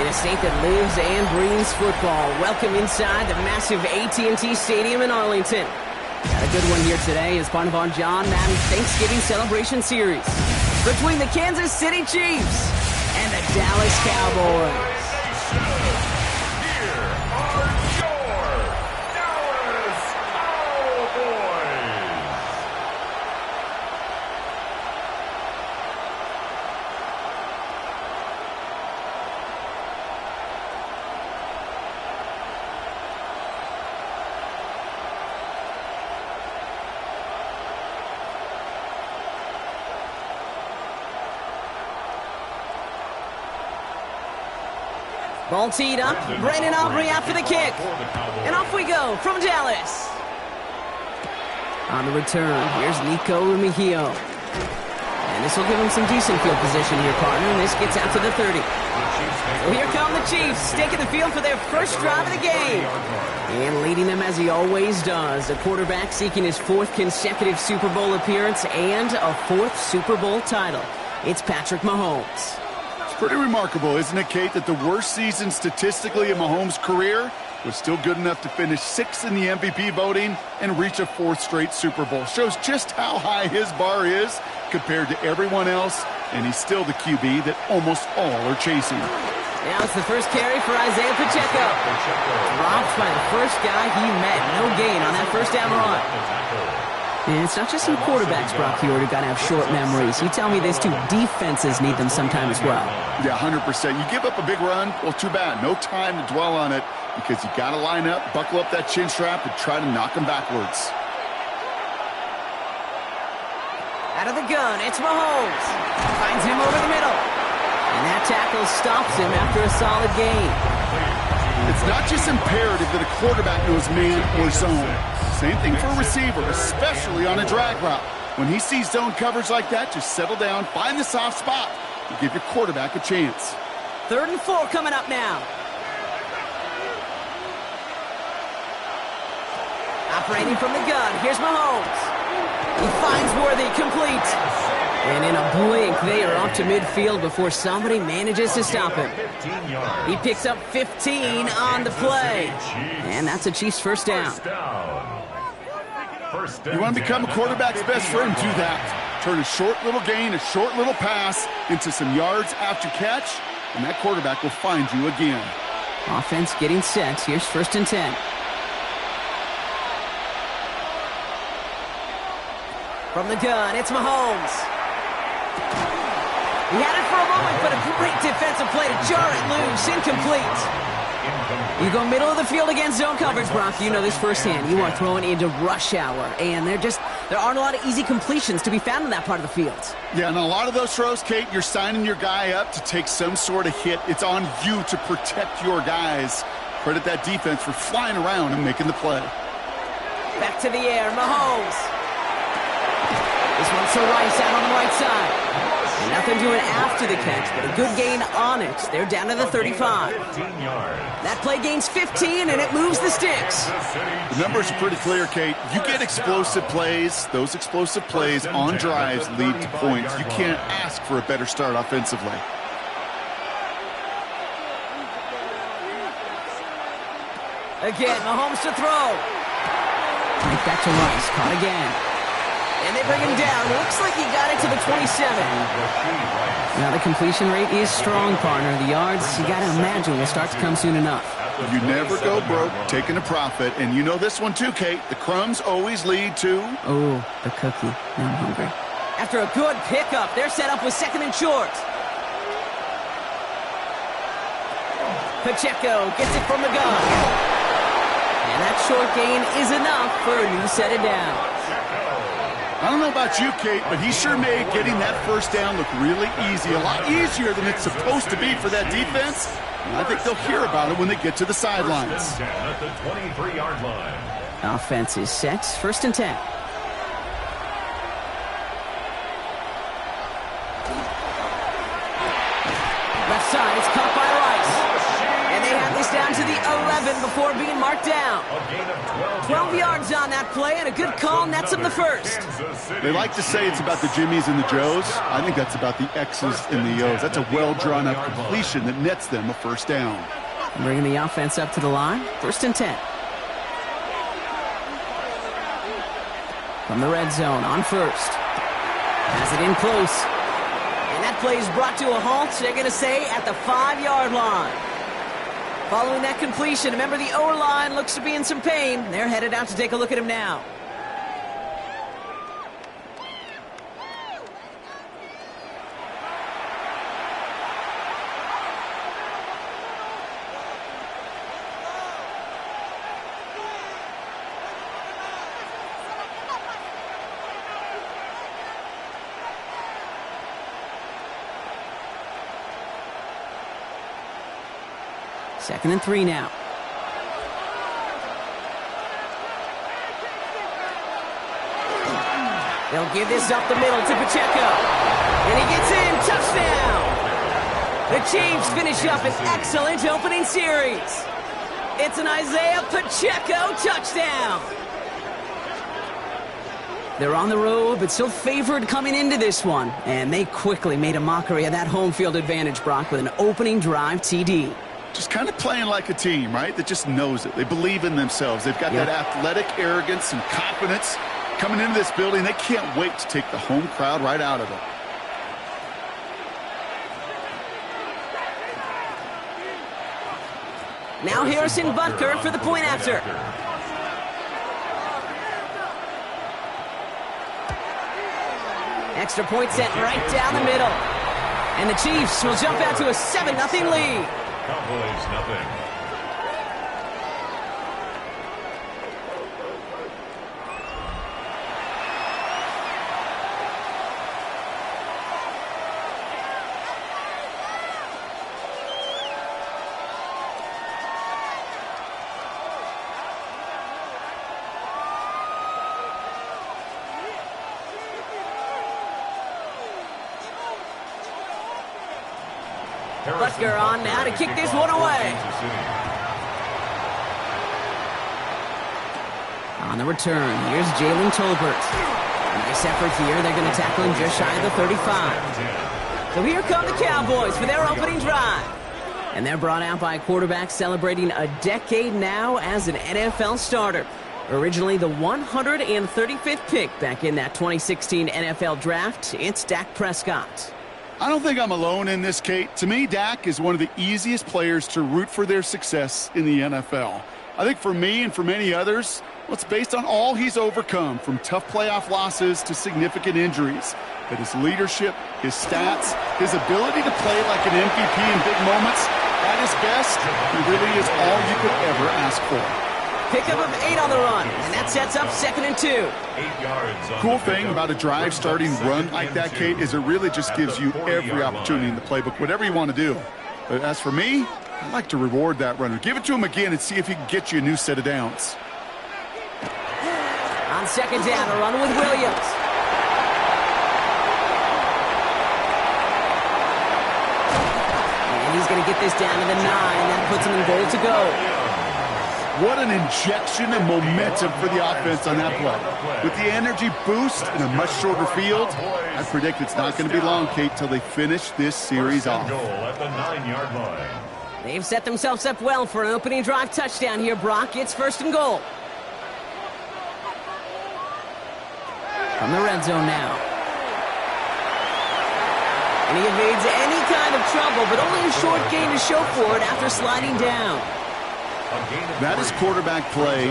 In a state that lives and breathes football, welcome inside the massive AT&T Stadium in Arlington. Got a good one here today as part of our John Madden Thanksgiving Celebration Series between the Kansas City Chiefs and the Dallas Cowboys. Here are your Dallas Cowboys. Ball teed up. Brandon Aubrey out for the kick. And off we go from Dallas. On the return, here's Nico Remigio. And this will give him some decent field position here, partner. And this gets out to the 30. So here come the Chiefs, taking the field for their first drive of the game. And leading them as he always does. A quarterback seeking his 4th consecutive Super Bowl appearance and a 4th Super Bowl title. It's Patrick Mahomes. Pretty remarkable, isn't it, Kate, that the worst season statistically in Mahomes' career was still good enough to finish 6th in the MVP voting and reach a 4th straight Super Bowl. Shows just how high his bar is compared to everyone else, and he's still the QB that almost all are chasing. Now it's the first carry for Isaiah Pacheco. Dropped by the first guy he met. No gain on that first down run. And it's not just some quarterbacks, Brock Huard, who got to have short memories. You tell me these two defenses need them sometime as well. Yeah, 100%. You give up a big run, well, too bad. No time to dwell on it because you got to line up, buckle up that chin strap, and try to knock them backwards. Out of the gun, it's Mahomes. Finds him over the middle. And that tackle stops him after a solid gain. It's not just imperative that a quarterback knows man or zone. Same thing for a receiver, especially on a drag route. When he sees zone coverage like that, just settle down, find the soft spot, and give your quarterback a chance. 3rd and 4 coming up now. Operating from the gun, here's Mahomes. He finds Worthy, complete. And in a blink, they are off to midfield before somebody manages to stop him. He picks up 15 on the play. And that's a Chiefs first down. You want to become a quarterback's best friend, do that. Turn a short little gain, a short little pass into some yards after catch, and that quarterback will find you again. Offense getting set. Here's 1st and 10. From the gun, it's Mahomes. He had it for a moment, but a great defensive play to jar it loose. Incomplete. You go middle of the field against zone coverage, Brock. You know this firsthand. You are throwing into rush hour, and there aren't a lot of easy completions to be found in that part of the field. Yeah, and a lot of those throws, Kate, you're signing your guy up to take some sort of hit. It's on you to protect your guys. Credit that defense for flying around and making the play. Back to the air, Mahomes. This one's to Rice out on the right side. And nothing doing after the catch, but a good gain on it. They're down to the 35. That play gains 15, and it moves the sticks. The numbers are pretty clear, Kate. You get explosive plays. Those explosive plays on drives lead to points. You can't ask for a better start offensively. Again, Mahomes to throw. Right back to Rice. Caught again. And they bring him down. Looks like he got it to the 27. Now the completion rate is strong, partner. The yards, you got to imagine, will start to come soon enough. You never go broke taking a profit. And you know this one too, Kate. The crumbs always lead to... Oh, the cookie. Now I'm hungry. After a good pickup, they're set up with 2nd and short. Pacheco gets it from the gun. And that short gain is enough for a new set of downs. I don't know about you, Kate, but he sure made getting that first down look really easy. A lot easier than it's supposed to be for that defense. And I think they'll hear about it when they get to the sidelines. At the 23-yard line. Offense is set. 1st and 10. Left side, it's caught by Rice. And they have this down to the 11 before being marked down. A gain of 12 yards on that play, and a good call nets him the first. They like to say it's about the Jimmies and the Joes. I think that's about the X's and the O's. That's a well-drawn-up completion that nets them a first down. Bringing the offense up to the line, 1st and 10. From the red zone, on first. Has it in close. And that play is brought to a halt, they're going to say, at the 5-yard line. Following that completion, remember the O-line looks to be in some pain. They're headed out to take a look at him now. Second and 3 now. They'll give this up the middle to Pacheco. And he gets in. Touchdown! The Chiefs finish up an excellent opening series. It's an Isaiah Pacheco touchdown. They're on the road, but still favored coming into this one. And they quickly made a mockery of that home field advantage, Brock, with an opening drive TD. Just kind of playing like a team, right? That just knows it. They believe in themselves. They've got that athletic arrogance and confidence. Coming into this building, they can't wait to take the home crowd right out of it. Now Harrison Butker for the point after. Extra point sent right down the middle. And the Chiefs will jump out to a 7-0 lead. Cowboys, nothing. Butker on now to kick this one away. On the return, here's Jalen Tolbert. Nice effort here. They're going to tackle him just shy of the 35. So here come the Cowboys for their opening drive. And they're brought out by a quarterback celebrating a decade now as an NFL starter. Originally the 135th pick back in that 2016 NFL draft, it's Dak Prescott. I don't think I'm alone in this, Kate. To me, Dak is one of the easiest players to root for their success in the NFL. I think for me and for many others, well, it's based on all he's overcome, from tough playoff losses to significant injuries. But his leadership, his stats, his ability to play like an MVP in big moments, at his best, he really is all you could ever ask for. Pickup of 8 on the run, and that sets up 2nd and 2. 8 yards. Cool thing about a drive starting run like that, Kate, is it really just gives you every opportunity in the playbook, whatever you want to do. But as for me, I'd like to reward that runner. Give it to him again and see if he can get you a new set of downs. On 2nd down, a run with Williams. And he's going to get this down to the 9. That puts him in goal to go. What an injection of momentum for the offense on that play. With the energy boost in a much shorter field, I predict it's not going to be long, Kate, till they finish this series off. Goal at the 9-yard line. They've set themselves up well for an opening drive touchdown here, Brock. It's 1st and goal. From the red zone now. And he evades any kind of trouble, but only a short gain to show for it after sliding down. That is quarterback play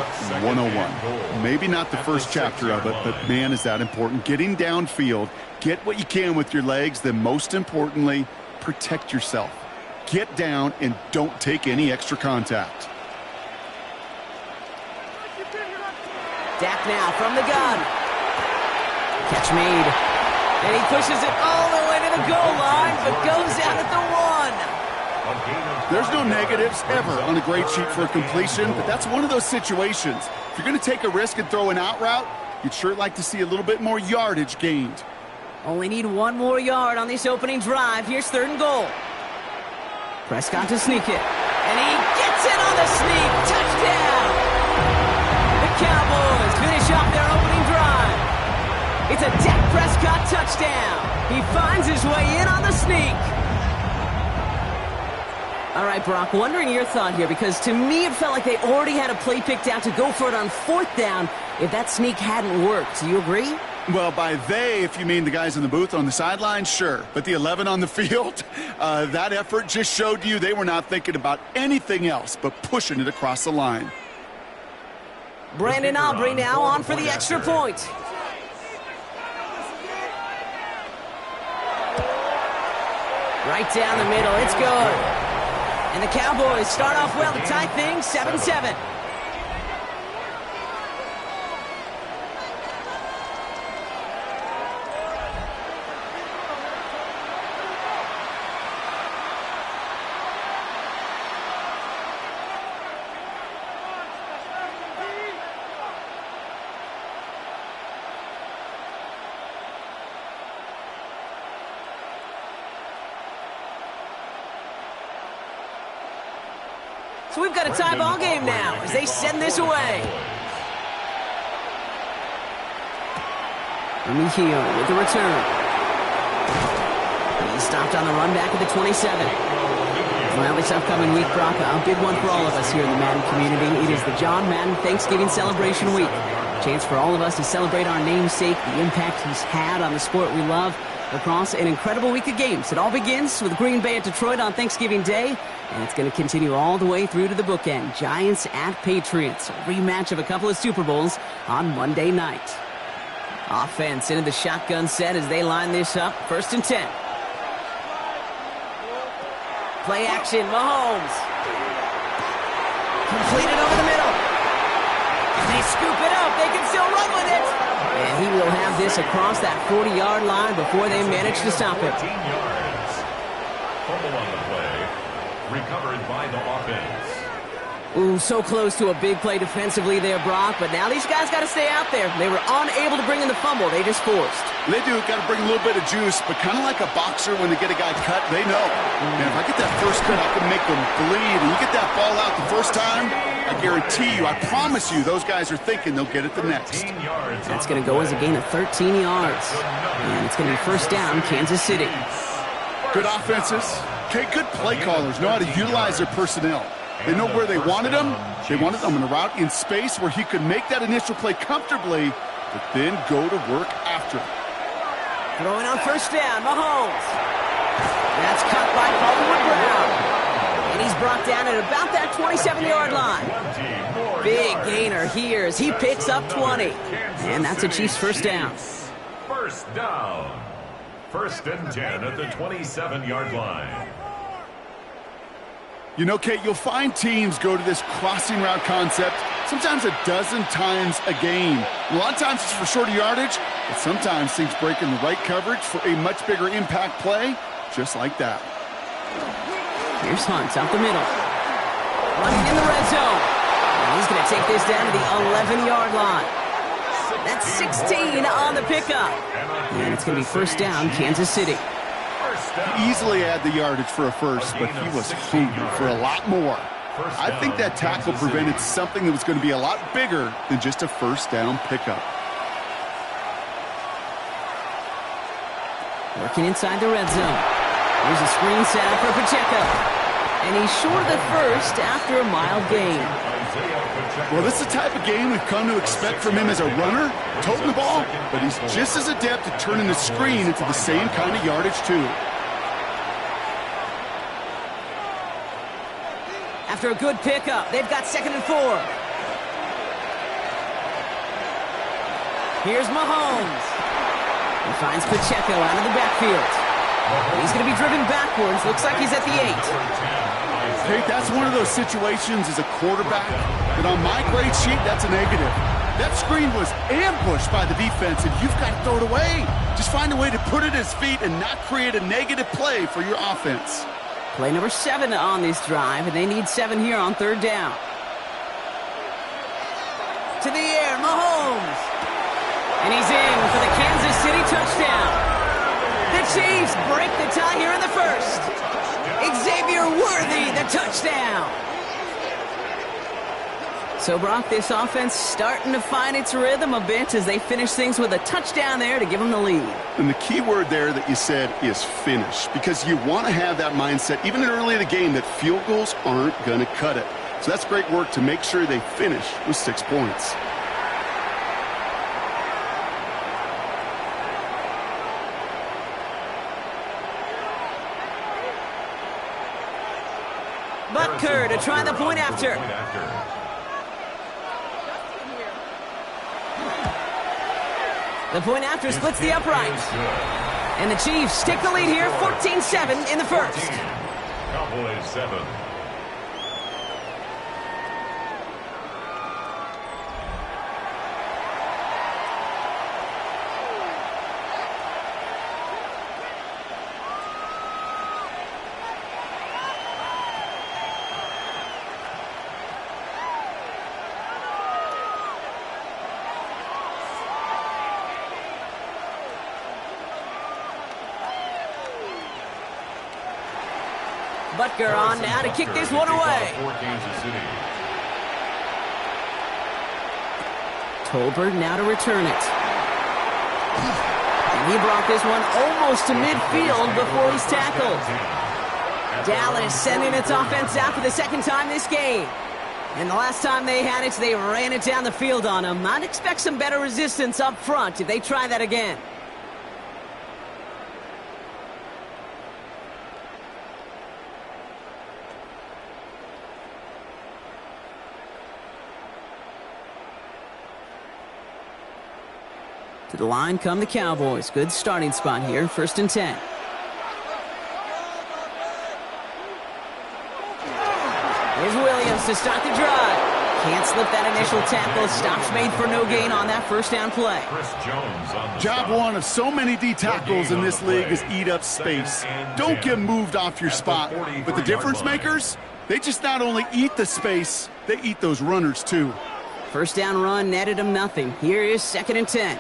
101. Maybe not the first chapter of it, but man, is that important. Getting downfield, get what you can with your legs, then most importantly, protect yourself. Get down and don't take any extra contact. Dak now from the gun. Catch made. And he pushes it all the way to the goal line, but goes out at the 1. There's no negatives ever on a grade sheet for a completion, but that's one of those situations. If you're going to take a risk and throw an out route, you'd sure like to see a little bit more yardage gained. Only need 1 more yard on this opening drive. Here's 3rd and goal. Prescott to sneak it. And he gets in on the sneak. Touchdown! The Cowboys finish off their opening drive. It's a Dak Prescott touchdown. He finds his way in on the sneak. All right, Brock, wondering your thought here, because to me it felt like they already had a play picked out to go for it on fourth down if that sneak hadn't worked. Do you agree? Well, by they, if you mean the guys in the booth on the sideline, sure. But the 11 on the field, that effort just showed you they were not thinking about anything else but pushing it across the line. Brandon Aubrey now on for the extra point. Right down the middle, it's good. And the Cowboys start off well to tie things 7-7. So we've got a tie ball game now as they send this away. Remigio with the return. He's stopped on the run back at the 27. Well, this upcoming week, Brock, a big one for all of us here in the Madden community. It is the John Madden Thanksgiving Celebration Week. A chance for all of us to celebrate our namesake, the impact he's had on the sport we love across an incredible week of games. It all begins with Green Bay at Detroit on Thanksgiving Day, and it's going to continue all the way through to the bookend. Giants at Patriots, a rematch of a couple of Super Bowls on Monday night. Offense into the shotgun set as they line this up. 1st and 10. Play action, Mahomes. Completed over the middle. And they scoop it up. They can still run with it. And he will have this across that 40-yard line before they manage to stop it. 14 yards. Fumble on the play. Recovered by the offense. Ooh, so close to a big play defensively there, Brock. But now these guys got to stay out there. They were unable to bring in the fumble. They just forced. They do. Got to bring a little bit of juice, but kind of like a boxer when they get a guy cut, they know. Man, if I get that first cut, I can make them bleed. And you get that ball out the first time, I guarantee you, I promise you, those guys are thinking they'll get it the next. That's going to go as a gain of 13 yards. And it's going to be 1st down, Kansas City. Good offenses. Okay, good play callers know how to utilize their personnel. They know where they wanted them. They wanted them in a route in space where he could make that initial play comfortably, but then go to work after it. Throwing on 1st down, Mahomes. That's cut by Hollywood Brown. And he's brought down at about that 27-yard line. Big gainer here as he picks up 20. And that's a Chiefs 1st down. 1st down. 1st and 10 at the 27-yard line. You know, Kate, you'll find teams go to this crossing route concept sometimes a dozen times a game. A lot of times it's for shorter yardage, but sometimes things break in the right coverage for a much bigger impact play, just like that. Here's Hunt up the middle. Running in the red zone. And he's going to take this down to the 11-yard line. That's 16 on the pickup. And it's going to be 1st down, Kansas City. He easily had the yardage for a first, but he was hungry for a lot more. I think that tackle prevented something that was going to be a lot bigger than just a 1st down pickup. Working inside the red zone. Here's a screen set up for Pacheco. And he's short of the 1st after a mild gain. Well, this is the type of game we've come to expect from him as a runner, toting the ball, but he's just as adept at turning the screen into the same kind of yardage, too. After a good pickup, they've got 2nd and 4. Here's Mahomes. He finds Pacheco out of the backfield. He's going to be driven backwards. Looks like he's at the 8. Hey, that's one of those situations as a quarterback that on my grade sheet, that's a negative. That screen was ambushed by the defense, and you've got to throw it away. Just find a way to put it at his feet and not create a negative play for your offense. Play number 7 on this drive, and they need 7 here on 3rd down. To the air, Mahomes. And he's in for the Kansas City touchdown. The Chiefs break the tie here in the 1st. Xavier Worthy, the touchdown. So, Brock, this offense starting to find its rhythm a bit as they finish things with a touchdown there to give them the lead. And the key word there that you said is finish, because you want to have that mindset, even early in the game, that field goals aren't going to cut it. So that's great work to make sure they finish with 6 points. Butker to try the point after. The point after splits the upright. And the Chiefs take the lead here, 14-7 in the first. Cowboys 7. Butker on now to kick this one away. Tolbert now to return it. And he brought this one almost to midfield before he's tackled. Dallas sending its offense out for the second time this game. And the last time they had it, they ran it down the field on him. I'd expect some better resistance up front if they try that again. To the line come the Cowboys. Good starting spot here, 1st and 10. Here's Williams to start the drive. Can't slip that initial tackle. Stops made for no gain on that first down play. Job one of so many D tackles in this league is eat up space. Don't get moved off your spot. But the difference makers, they just not only eat the space, they eat those runners too. First down run netted him nothing. Here is 2nd and 10.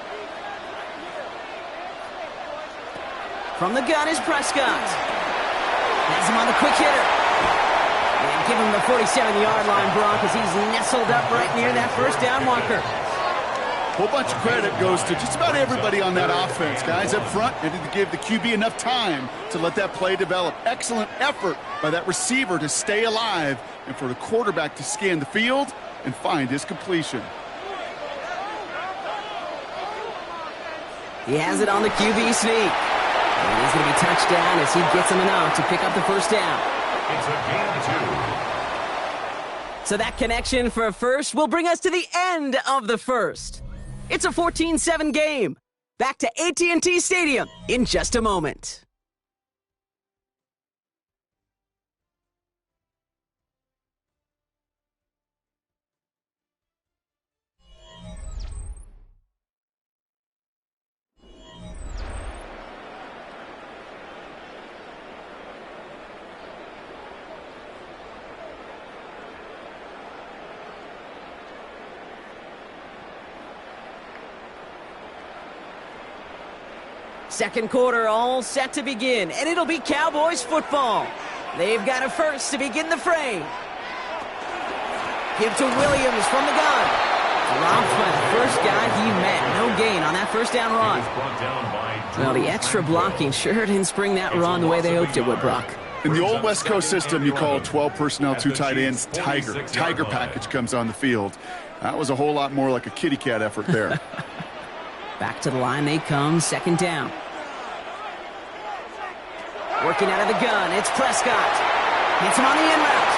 From the gun is Prescott. Has him on the quick hitter. And give him the 47-yard line, Brock, as he's nestled up right near that first down marker. A whole bunch of credit goes to just about everybody on that offense. Guys up front needed to give the QB enough time to let that play develop. Excellent effort by that receiver to stay alive and for the quarterback to scan the field and find his completion. He has it on the QB sneak. And he's going to be touchdown as he gets him enough to pick up the first down. It's a gain 2. So that connection for a first will bring us to the end of the first. It's a 14-7 game. Back to AT&T Stadium in just a moment. Second quarter all set to begin, and it'll be Cowboys football. They've got a first to begin the frame. Give to Williams from the gun. Dropped by the first guy he met. No gain on that first down run. Well, the extra blocking sure didn't spring that run the way they hoped it would, Brock. In the old West Coast system, you call 12 personnel, 2 tight ends, Tiger. Tiger package comes on the field. That was a whole lot more like a kitty cat effort there. Back to the line they come, 2nd down. Working out of the gun, it's Prescott. Hits him on the in route.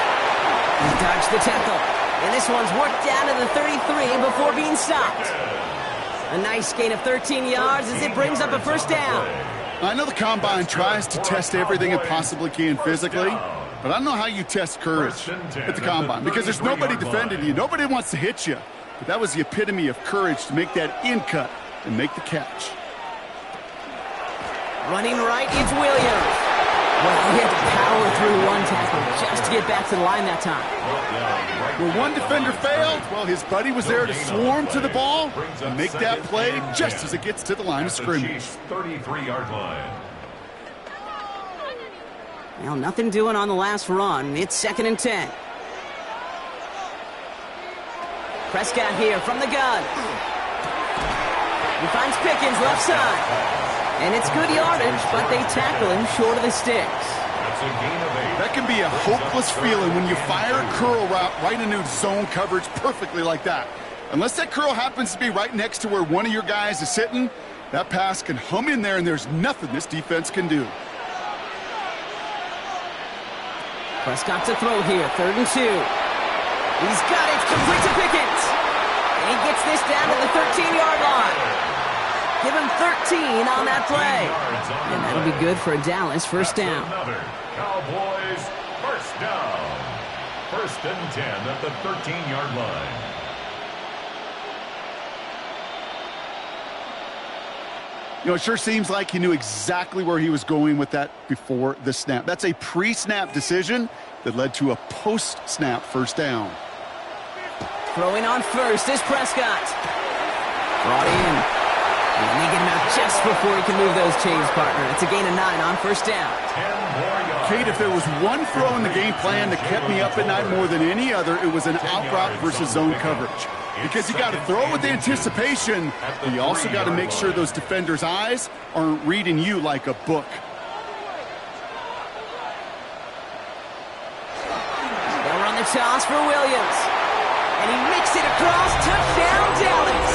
He dodged the tackle. And this one's worked down to the 33 before being stopped. A nice gain of 13 yards as it brings up a first down. I know the Combine tries to test everything it possibly can physically, but I don't know how you test courage at the Combine because there's nobody defending you. Nobody wants to hit you. But that was the epitome of courage to make that in cut and make the catch. Running right, it's Williams. Well, he had to power through one tackle just to get back to the line that time. When one defender failed, well, his buddy was there to swarm to the ball and make that play just as it gets to the line of scrimmage. 33-yard line. Well, nothing doing on the last run. It's 2nd and 10. Prescott here from the gun. He finds Pickens left side. And it's good yardage, but they tackle him short of the sticks. That's a gain of 8. That can be a hopeless feeling when you fire a curl route right into zone coverage perfectly like that. Unless that curl happens to be right next to where one of your guys is sitting, that pass can hum in there and there's nothing this defense can do. Prescott to throw here, 3rd and 2. He's got it, complete to Pickens. And he gets this down to the 13-yard line. Give him 13 on that play. And that'll be good for a Dallas first down. Another Cowboys first down. 1st and 10 at the 13-yard line. You know, it sure seems like he knew exactly where he was going with that before the snap. That's a pre-snap decision that led to a post-snap first down. Throwing on first is Prescott. Brought in. And they get him out just before he can move those chains, partner. It's a gain of 9 on first down. 10 more yards. Kate, if there was one throw in the game plan that kept me up at night more than any other, it was an out route versus zone coverage. Because you got to throw with anticipation, but you also got to make sure those defenders' eyes aren't reading you like a book. They'll run the toss for Williams. And he makes it across. Touchdown, Dallas.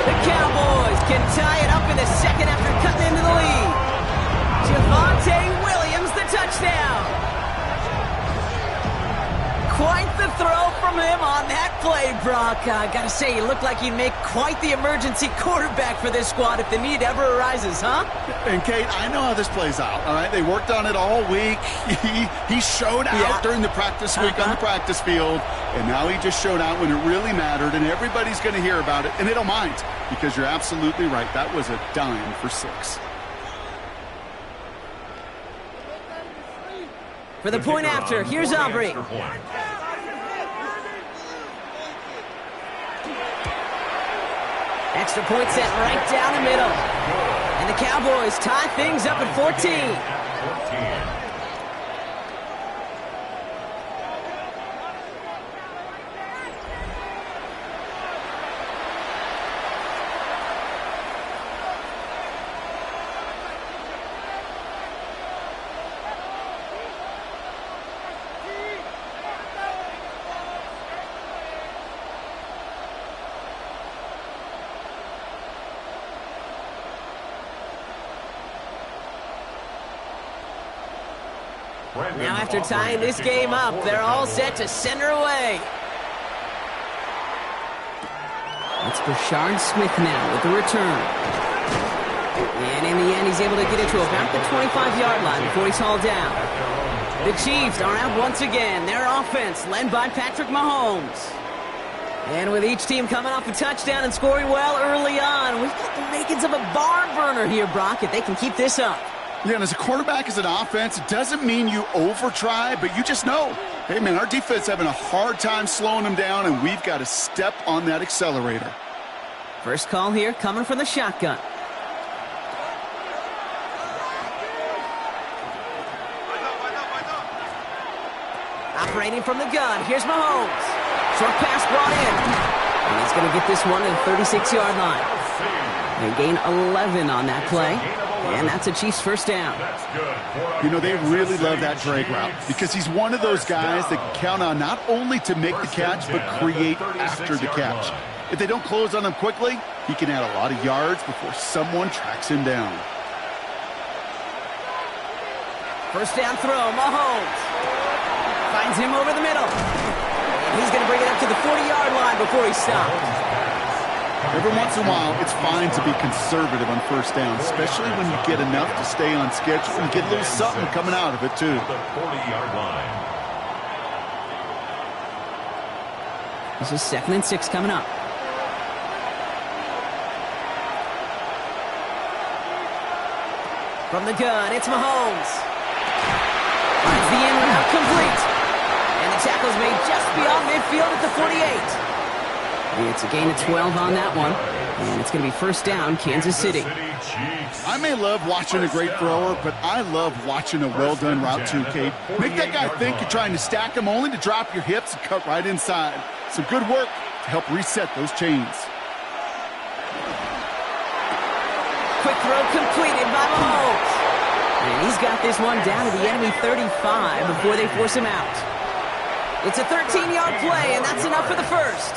The Cowboys can tie it up in the second after cutting into the lead. Javonte Williams, the touchdown. Quite the throw from him on that play, Brock. I gotta say, he looked like he'd make quite the emergency quarterback for this squad if the need ever arises, huh? And, Kate, I know how this plays out, all right? They worked on it all week. He showed out during the practice week on the practice field, and now he just showed out when it really mattered, and everybody's going to hear about it, and they don't mind, because you're absolutely right. That was a dime for 6. For the point after, here's Aubrey. Extra point set right down the middle. And the Cowboys tie things up at 14. Now after tying this game up, they're all set to send her away. It's Brashard Smith now with the return. And in the end, he's able to get it to about the 25-yard line before he's hauled down. The Chiefs are out once again. Their offense led by Patrick Mahomes. And with each team coming off a touchdown and scoring well early on, we've got the makings of a barn burner here, Brock, if they can keep this up. Yeah, and as a quarterback, as an offense, it doesn't mean you over-try, but you just know, hey, man, our defense having a hard time slowing them down, and we've got to step on that accelerator. First call here coming from the shotgun. Operating from the gun, here's Mahomes. Short pass brought in. And he's going to get this one to the 36-yard line. They gain 11 on that play. And that's a Chiefs first down. You know, they really love that drag route because he's one of those guys that can count on not only to make the catch, but create after the catch. If they don't close on him quickly, he can add a lot of yards before someone tracks him down. First down throw, Mahomes. Finds him over the middle. And he's going to bring it up to the 40-yard line before he stops. Every once in a while, it's fine to be conservative on first down, especially when you get enough to stay on schedule and get a little something coming out of it, too. The 40-yard line. This is 2nd and 6 coming up. From the gun, it's Mahomes. Finds the in route complete. And the tackle's made just beyond midfield at the 48. It's a gain of 12 on that one. And it's going to be first down, Kansas City. I may love watching a great thrower, but I love watching a well-done route too, Kate. Make that guy think you're trying to stack him only to drop your hips and cut right inside. So good work to help reset those chains. Quick throw completed by Mahomes. And he's got this one down to the enemy 35 before they force him out. It's a 13-yard play, and that's enough for the first.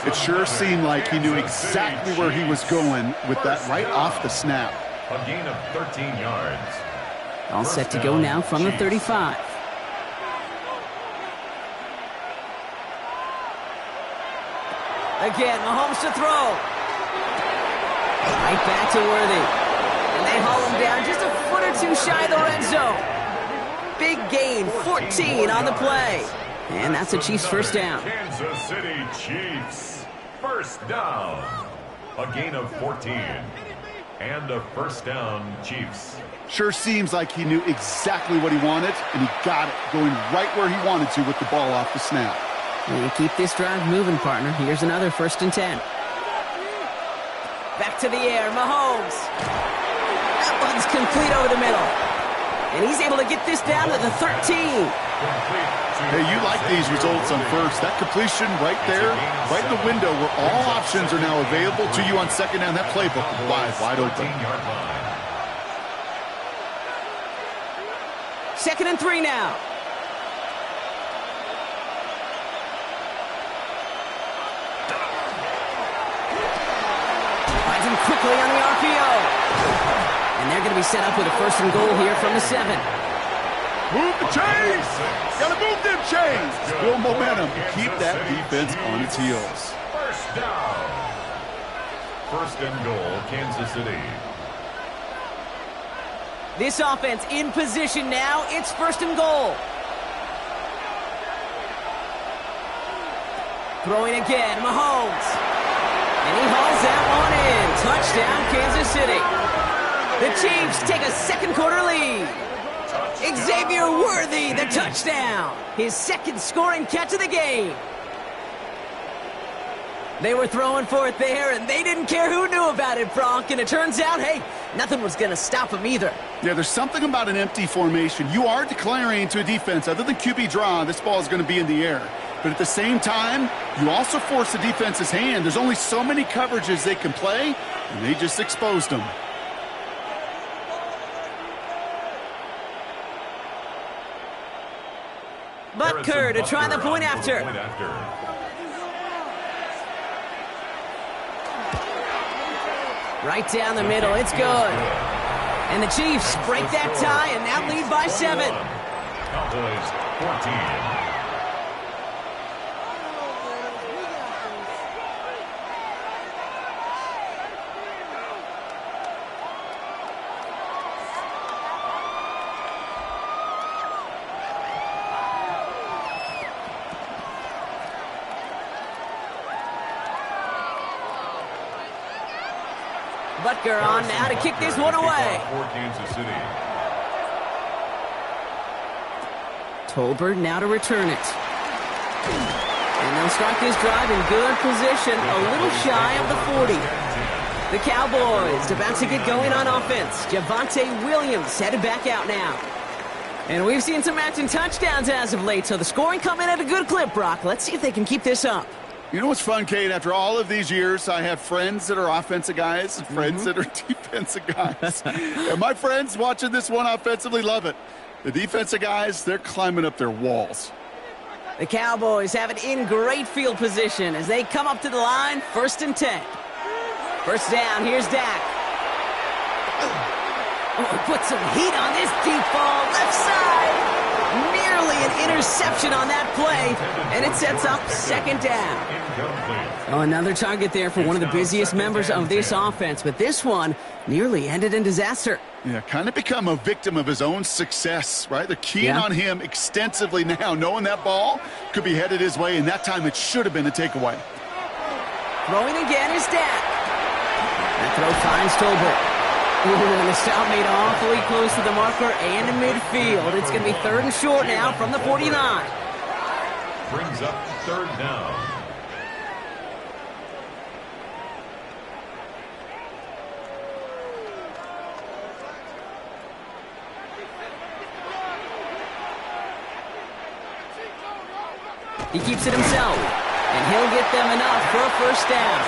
It sure seemed like he knew exactly where he was going with that right off the snap. A gain of 13 yards. All set to go now from the 35. Again, Mahomes to throw. Right back to Worthy. And they haul him down just a foot or two shy of the red zone. Big gain, 14 on the play. And that's a Chiefs first down. Kansas City Chiefs. First down. A gain of 14. And a first down, Chiefs. Sure seems like he knew exactly what he wanted, and he got it, going right where he wanted to with the ball off the snap. Well, you keep this drive moving, partner. Here's another 1st and 10. Back to the air, Mahomes. That one's complete over the middle. And he's able to get this down to the 13. Hey, you like these results on first. That completion right there, right in the window where all options are now available to you on second down. That playbook lies wide open. 2nd and 3 now. Finds him quickly on the RPO. And they're going to be set up with a 1st and goal here from the 7. Move the chains! Gotta move them chains! Build momentum. Keep that defense on its heels. First down. 1st and goal, Kansas City. This offense in position now. It's 1st and goal. Throwing again, Mahomes. And he hauls that one in. Touchdown, Kansas City. The Chiefs take a 2nd quarter lead. Xavier Worthy, the touchdown. His 2nd scoring catch of the game. They were throwing for it there, and they didn't care who knew about it, Bronk. And it turns out, hey, nothing was going to stop him either. Yeah, there's something about an empty formation. You are declaring to a defense, other than QB draw, this ball is going to be in the air. But at the same time, you also force the defense's hand. There's only so many coverages they can play, and they just exposed them. Butker to try the point after. Right down the middle, it's good. And the Chiefs break that tie and now lead by 7. Cowboys 14. Butker on now to kick this one away. Tolbert now to return it. And they'll start this drive in good position, a little shy of the 40. The Cowboys about to get going on offense. Javonte Williams headed back out now. And we've seen some matching touchdowns as of late, so the scoring coming at a good clip, Brock. Let's see if they can keep this up. You know what's fun, Kate? After all of these years, I have friends that are offensive guys and friends that are defensive guys. And my friends watching this one offensively love it. The defensive guys, they're climbing up their walls. The Cowboys have it in great field position as they come up to the line, 1st and 10. First down, here's Dak. Oh, put some heat on this deep ball, left side. Nearly an interception on that play, and it sets up 2nd down. Oh, another target there for one of the busiest members of this offense, but this one nearly ended in disaster. Yeah, kind of become a victim of his own success, right? They're keying on him extensively now, knowing that ball could be headed his way, and that time it should have been a takeaway. Throwing again is Dak. That throw finds Tolbert. Ooh, and the stop made awfully close to the marker and in midfield. It's going to be 3rd and short now from the 49. Brings up 3rd down. He keeps it himself. And he'll get them enough for a first down.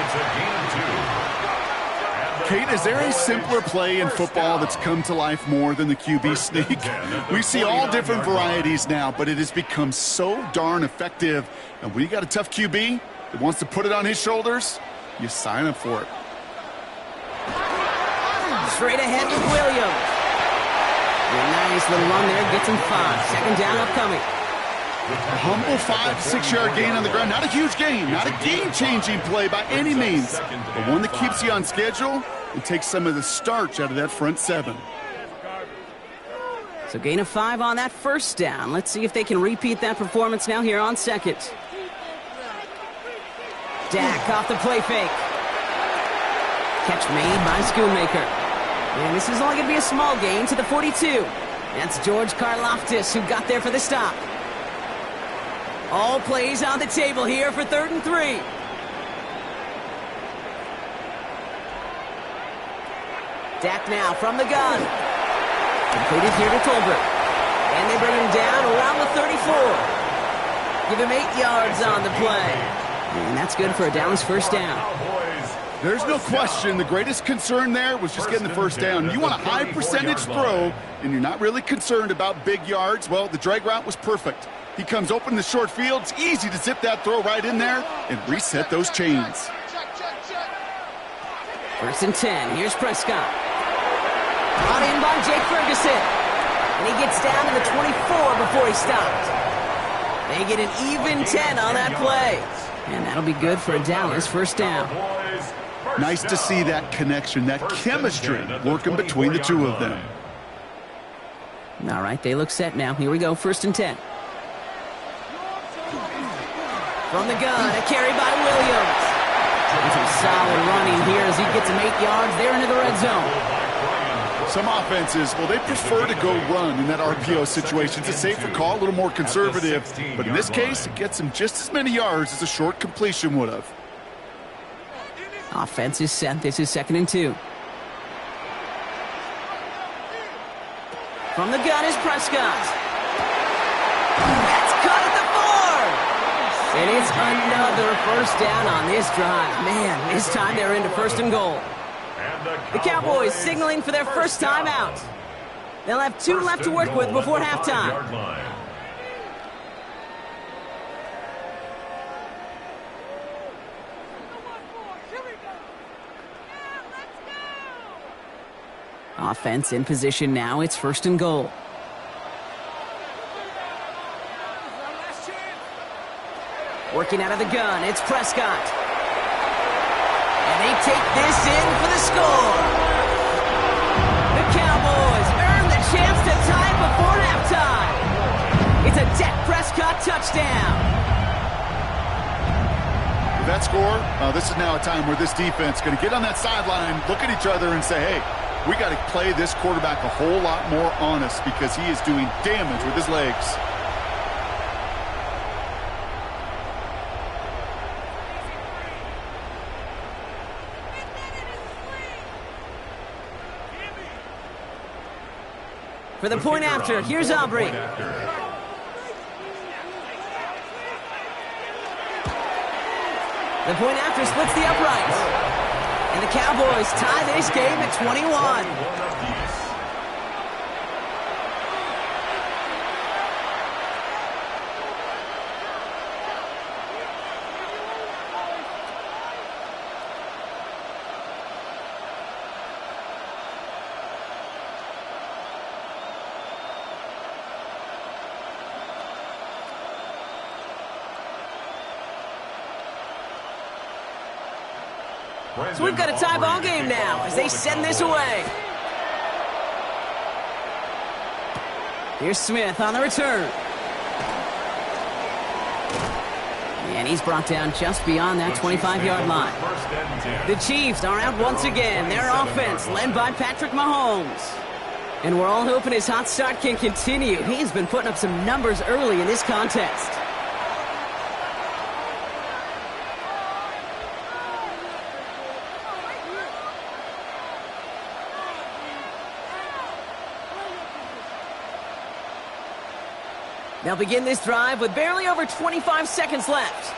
It's a gain of 2. Kate, is there a simpler play in football that's come to life more than the QB sneak? We see all different varieties now, but it has become so darn effective. And when you got a tough QB that wants to put it on his shoulders, you sign up for it. Straight ahead with Williams. A nice little run there, gets him 5. Second down upcoming. A humble 5-6-yard gain on the ground. Not a huge gain, not a game-changing play by any means, but one that keeps you on schedule and takes some of the starch out of that front 7. So gain of 5 on that first down. Let's see if they can repeat that performance now here on second. Dak off the play fake. Catch made by Schoonmaker. And this is only going to be a small gain to the 42. That's George Karlaftis who got there for the stop. All plays on the table here for 3rd and 3. Dak now from the gun. Completed here to Tolbert. And they bring him down around the 34. Give him 8 yards on the play. And that's good for a Dallas first down. There's no question the greatest concern there was just getting the first down. You want a high percentage throw, and you're not really concerned about big yards. Well, the drag route was perfect. He comes open in the short field. It's easy to zip that throw right in there and reset those chains. 1st and 10. Here's Prescott. Brought in by Jake Ferguson. And he gets down to the 24 before he stopped. They get an even 10 on that play. And that'll be good for a Dallas first down. Nice to see that connection, that chemistry working between the two of them. All right, they look set now. Here we go, 1st and 10. From the gun, a carry by Williams. And some solid running here as he gets him 8 yards there into the red zone. Some offenses, well, they prefer to go run in that RPO situation. It's a safer call, a little more conservative. But in this case, it gets him just as many yards as a short completion would have. Offense is set. This is 2nd and 2. From the gun is Prescott. That's cut at the 4. And it's another first down on this drive. Man, this time they're into 1st and goal. The Cowboys signaling for their first time out. They'll have 2 left to work with before halftime. Offense in position now. It's 1st and goal. Working out of the gun, it's Prescott. And they take this in for the score. The Cowboys earn the chance to tie it before halftime. It's a Dak Prescott touchdown. With that score, this is now a time where this defense is going to get on that sideline, look at each other and say, hey, we got to play this quarterback a whole lot more honest because he is doing damage with his legs. For the point after, here's Aubrey. The point after splits the uprights. And the Cowboys tie this game at 21. So we've got a tie ball game now as they send this away. Here's Smith on the return. And he's brought down just beyond that 25-yard line. The Chiefs are out once again. Their offense led by Patrick Mahomes. And we're all hoping his hot start can continue. He's been putting up some numbers early in this contest. They'll begin this drive with barely over 25 seconds left.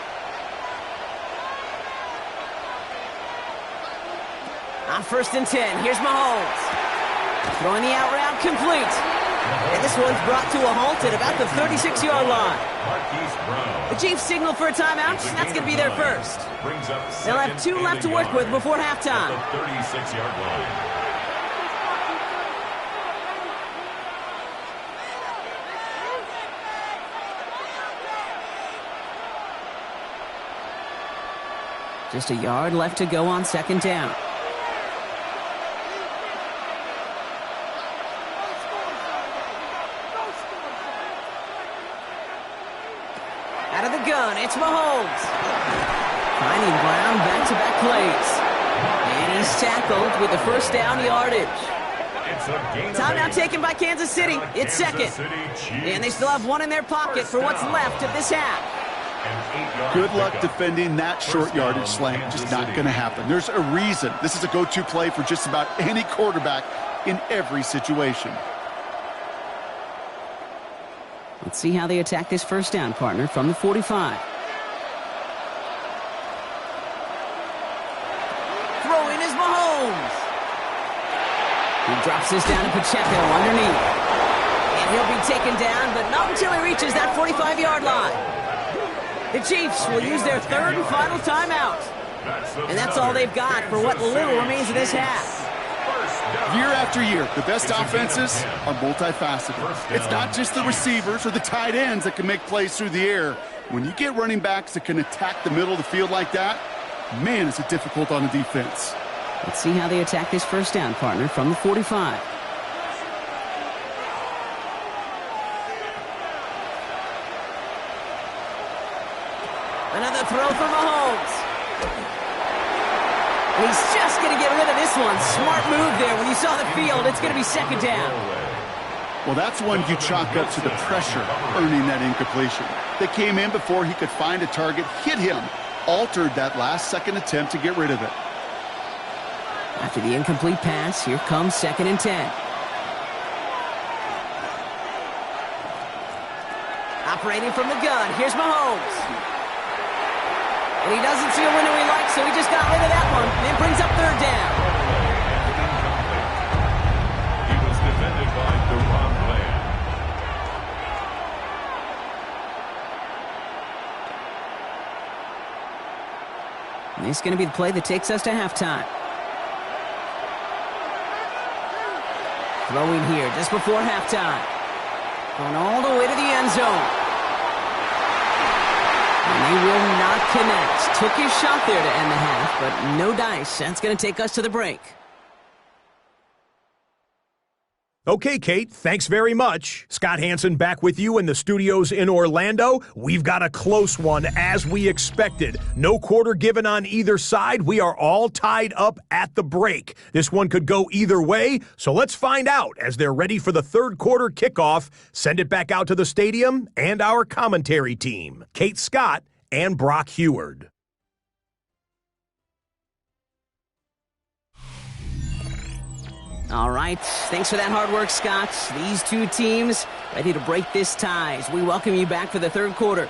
On 1st and 10, here's Mahomes. Throwing the out route complete. And this one's brought to a halt at about the 36-yard line. The Chiefs signal for a timeout. That's going to be their first. They'll have 2 left to work with before halftime. 36-yard line. Just a yard left to go on 2nd down. Out of the gun, it's Mahomes. Finding ground, back-to-back plays. And he's tackled with the 1st down yardage. Timeout taken by Kansas City. It's 2nd. And they still have 1 in their pocket for what's left of this half. Good luck defending that short yardage slant. Just not going to happen. There's a reason this is a go-to play for just about any quarterback in every situation. Let's see how they attack this 1st down, partner, from the 45. Throwing is Mahomes. He drops this down to Pacheco underneath. And he'll be taken down, but not until he reaches that 45-yard line. The Chiefs will use their 3rd and final timeout. And that's all they've got for what little remains of this half. Year after year, the best offenses are multifaceted. It's not just the receivers or the tight ends that can make plays through the air. When you get running backs that can attack the middle of the field like that, man, is it difficult on the defense. Let's see how they attack this 1st down, partner, from the 45. Another throw for Mahomes. And he's just going to get rid of this one. Smart move there. When you saw the field, it's going to be 2nd down. Well, that's one you chalk up to the pressure earning that incompletion. They came in before he could find a target, hit him, altered that last-second attempt to get rid of it. After the incomplete pass, here comes 2nd and 10. Operating from the gun, here's Mahomes. And he doesn't see a window he likes, so he just got rid of that one. And it brings up 3rd down. He was defended by the wrong player. And this is going to be the play that takes us to halftime. Throwing here just before halftime. Going all the way to the end zone. And they will not connect. Took his shot there to end the half, but no dice. That's going to take us to the break. Okay, Kate, thanks very much. Scott Hansen back with you in the studios in Orlando. We've got a close one, as we expected. No quarter given on either side. We are all tied up at the break. This one could go either way, so let's find out as they're ready for the 3rd quarter kickoff. Send it back out to the stadium and our commentary team, Kate Scott and Brock Heward. All right, thanks for that hard work, Scott. These 2 teams ready to break this tie as we welcome you back for the 3rd quarter.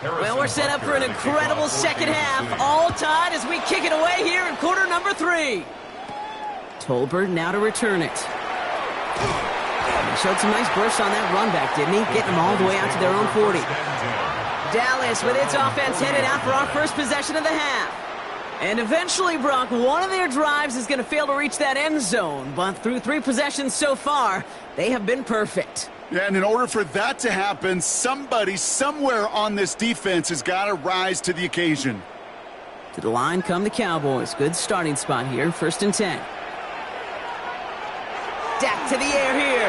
Well, we're set up for an incredible 2nd half. All tied as we kick it away here in quarter number 3. Tolbert now to return it. He showed some nice bursts on that run back, didn't he? Getting them all the way out to their own 40. Dallas with its offense headed out for our first possession of the half. And eventually, Brock, one of their drives is going to fail to reach that end zone. But through 3 possessions so far, they have been perfect. Yeah, and in order for that to happen, somebody somewhere on this defense has got to rise to the occasion. To the line come the Cowboys. Good starting spot here, 1st and 10. Dak to the air here.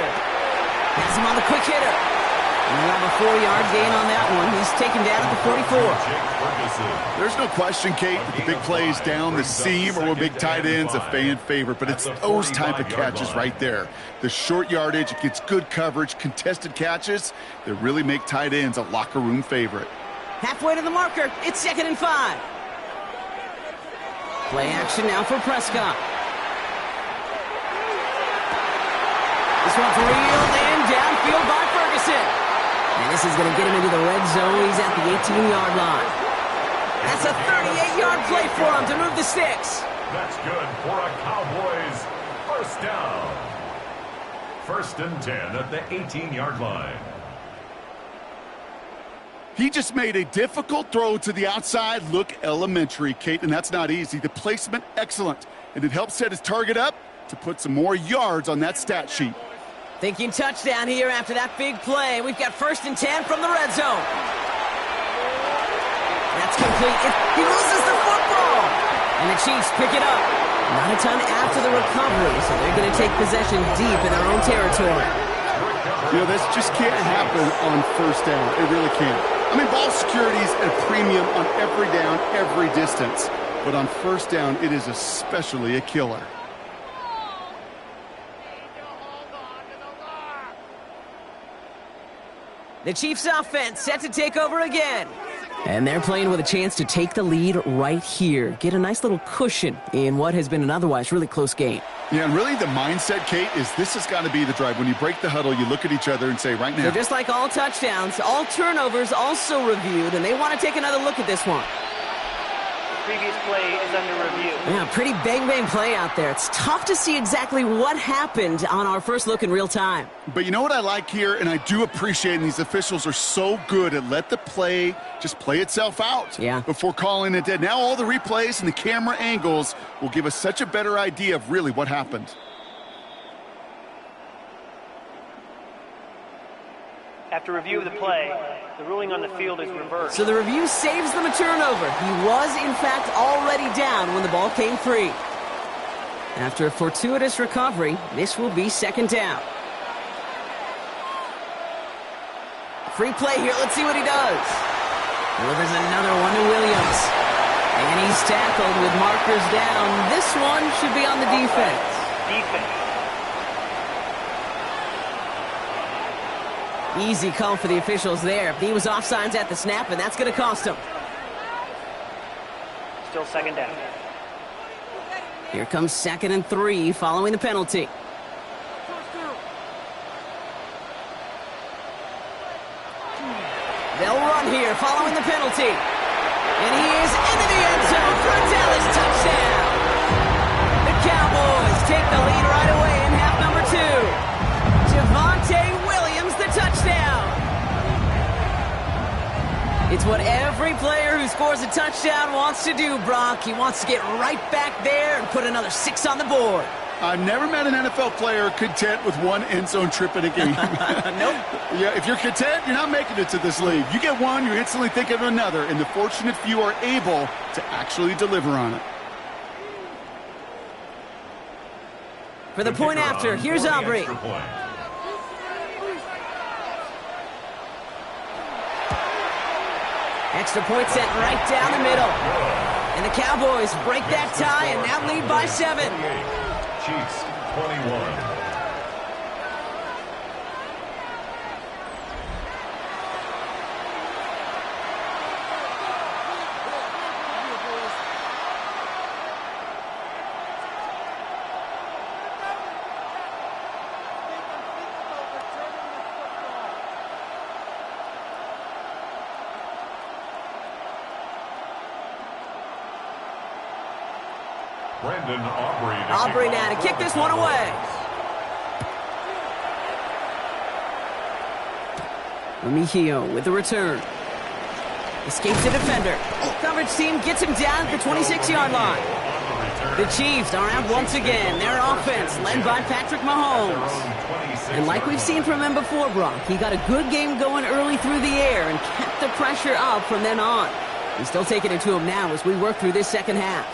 Has him on the quick hitter. And we'll have a 4-yard gain on that one. He's taken down at the 44. There's no question, Kate, that the big plays down the seam or with big tight ends a fan favorite, but it's those type of catches right there. The short yardage, it gets good coverage, contested catches that really make tight ends a locker room favorite. Halfway to the marker, it's 2nd and 5. Play action now for Prescott. This one's reeled in downfield by Ferguson. And this is going to get him into the red zone. He's at the 18-yard line. That's a 38-yard play for him to move the sticks. That's good for a Cowboys first down. 1st and 10 at the 18-yard line. He just made a difficult throw to the outside. Look elementary, Kate, and that's not easy. The placement, excellent. And it helps set his target up to put some more yards on that stat sheet. Thinking touchdown here after that big play. We've got 1st and 10 from the red zone. That's complete. He loses the football. And the Chiefs pick it up. Not a ton after the recovery, so they're going to take possession deep in their own territory. You know, this just can't happen on 1st down. It really can't. I mean, ball security is at a premium on every down, every distance. But on 1st down, it is especially a killer. The Chiefs offense set to take over again. And they're playing with a chance to take the lead right here. Get a nice little cushion in what has been an otherwise really close game. Yeah, and really the mindset, Kate, is this has got to be the drive. When you break the huddle, you look at each other and say, right now. So just like all touchdowns, all turnovers also reviewed, and they want to take another look at this one. Previous play is under review. Yeah, pretty bang-bang play out there. It's tough to see exactly what happened on our first look in real time. But you know what I like here, and I do appreciate, and these officials are so good at let the play just play itself out before calling it dead. Now all the replays and the camera angles will give us such a better idea of really what happened. After review of the play, the ruling on the field is reversed. So the review saves them a turnover. He was, in fact, already down when the ball came free. After a fortuitous recovery, this will be 2nd down. Free play here. Let's see what he does. Delivers another one to Williams. And he's tackled with markers down. This one should be on the defense. Easy call for the officials there. He was offsides at the snap, and that's going to cost him. Still 2nd down. Here comes 2nd and 3 following the penalty. They'll run here following the penalty. And he is into the end zone for a Dallas touchdown. The Cowboys take the lead right away in half number 2. Javonte Williams, the touchdown. It's what every player who scores a touchdown wants to do, Brock. He wants to get right back there and put another 6 on the board. I've never met an NFL player content with one end zone trip in a game. Nope. Yeah, if you're content, you're not making it to this league. You get one, you instantly think of another, and the fortunate few are able to actually deliver on it. For the point after, here's Aubrey. Extra point set right down the middle. And the Cowboys break that tie and now lead by 7. Chiefs 21. Aubrey now to kick this one away. Remigio with the return. Escapes the defender. Coverage team gets him down at the 26-yard line. The Chiefs are out once again. Their offense led by Patrick Mahomes. And like we've seen from him before, Brock, he got a good game going early through the air and kept the pressure up from then on. He's still taking it to him now as we work through this second half.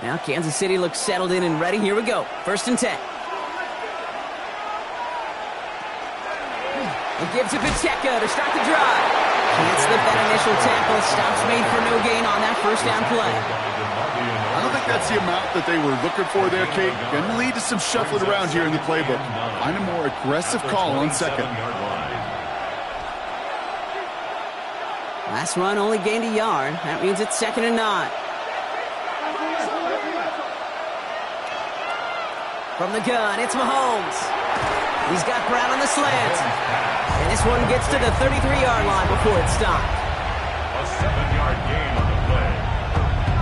Now Kansas City looks settled in and ready. Here we go. 1st and 10. It gives it Pacheco to start the drive. Can't slip that initial tackle. Stops made for no gain on that 1st down play. I don't think that's the amount that they were looking for there, Kate. Going to lead to some shuffling around here in the playbook. Find a more aggressive call on 2nd. Last run only gained a yard. That means it's 2nd and 9. From the gun, it's Mahomes. He's got Brown on the slant. And this one gets to the 33-yard line before it's stopped. A 7-yard gain on the play.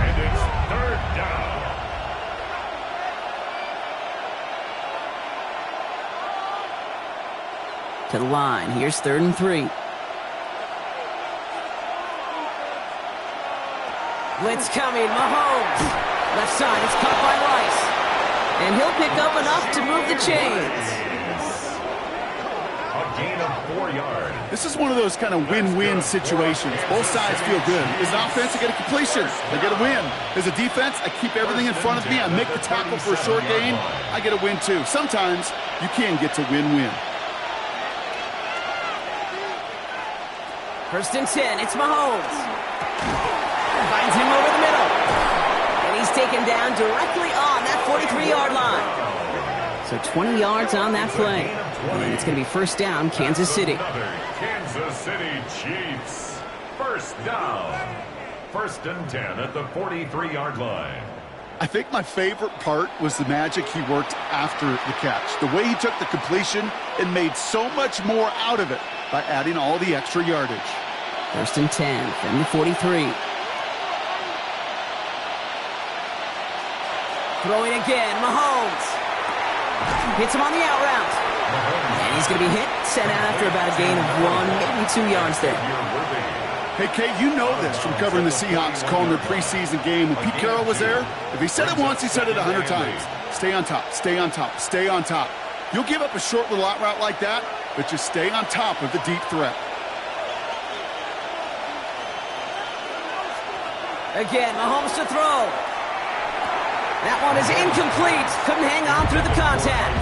And it's 3rd down. To the line. Here's 3rd and 3. Blitz coming. Mahomes. Left side. It's caught by Rice. And he'll pick up enough to move the chains. A gain of 4 yards. This is one of those kind of win-win situations. Both sides feel good. As an offense, I get a completion. I get a win. As a defense, I keep everything in front of me. I make the tackle for a short gain. I get a win, too. Sometimes you can get to win-win. 1st and 10. It's Mahomes. Finds him over the middle. And he's taken down directly on that 43-yard line. So 20 yards on that play. And it's going to be 1st down, Kansas City. Another Kansas City Chiefs. 1st down. 1st and 10 at the 43-yard line. I think my favorite part was the magic he worked after the catch. The way he took the completion and made so much more out of it by adding all the extra yardage. 1st and 10 from the 43. Throwing again, Mahomes. Hits him on the out route. And he's going to be hit, sent out after about a gain of 1, maybe 2 yards there. Hey, Kate, you know this from covering the Seahawks, calling their preseason game. When Pete Carroll was there, if he said it once, he said it 100 times. Stay on top, stay on top, stay on top. You'll give up a short little out route like that, but just stay on top of the deep threat. Again, Mahomes to throw. That one is incomplete. Couldn't hang on through the contact.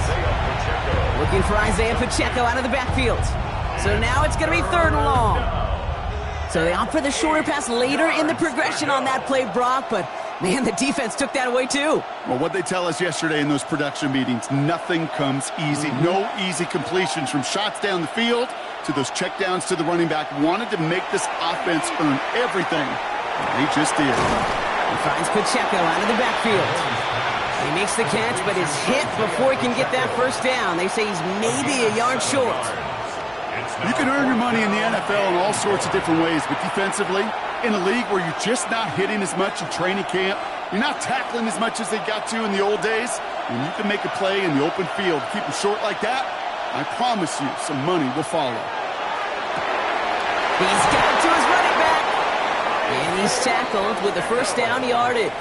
Looking for Isaiah Pacheco out of the backfield. So now it's going to be 3rd and long. So they opt for the shorter pass later in the progression on that play, Brock, but man, the defense took that away too. Well, what they tell us yesterday in those production meetings, nothing comes easy. No easy completions from shots down the field to those checkdowns to the running back. Wanted to make this offense earn everything. They just did. He finds Pacheco out of the backfield. He makes the catch, but is hit before he can get that 1st down. They say he's maybe a yard short. You can earn your money in the NFL in all sorts of different ways, but defensively, in a league where you're just not hitting as much in training camp, you're not tackling as much as they got to in the old days, when you can make a play in the open field, keep them short like that, I promise you some money will follow. He's got it to his running back. And he's tackled with the 1st down yardage.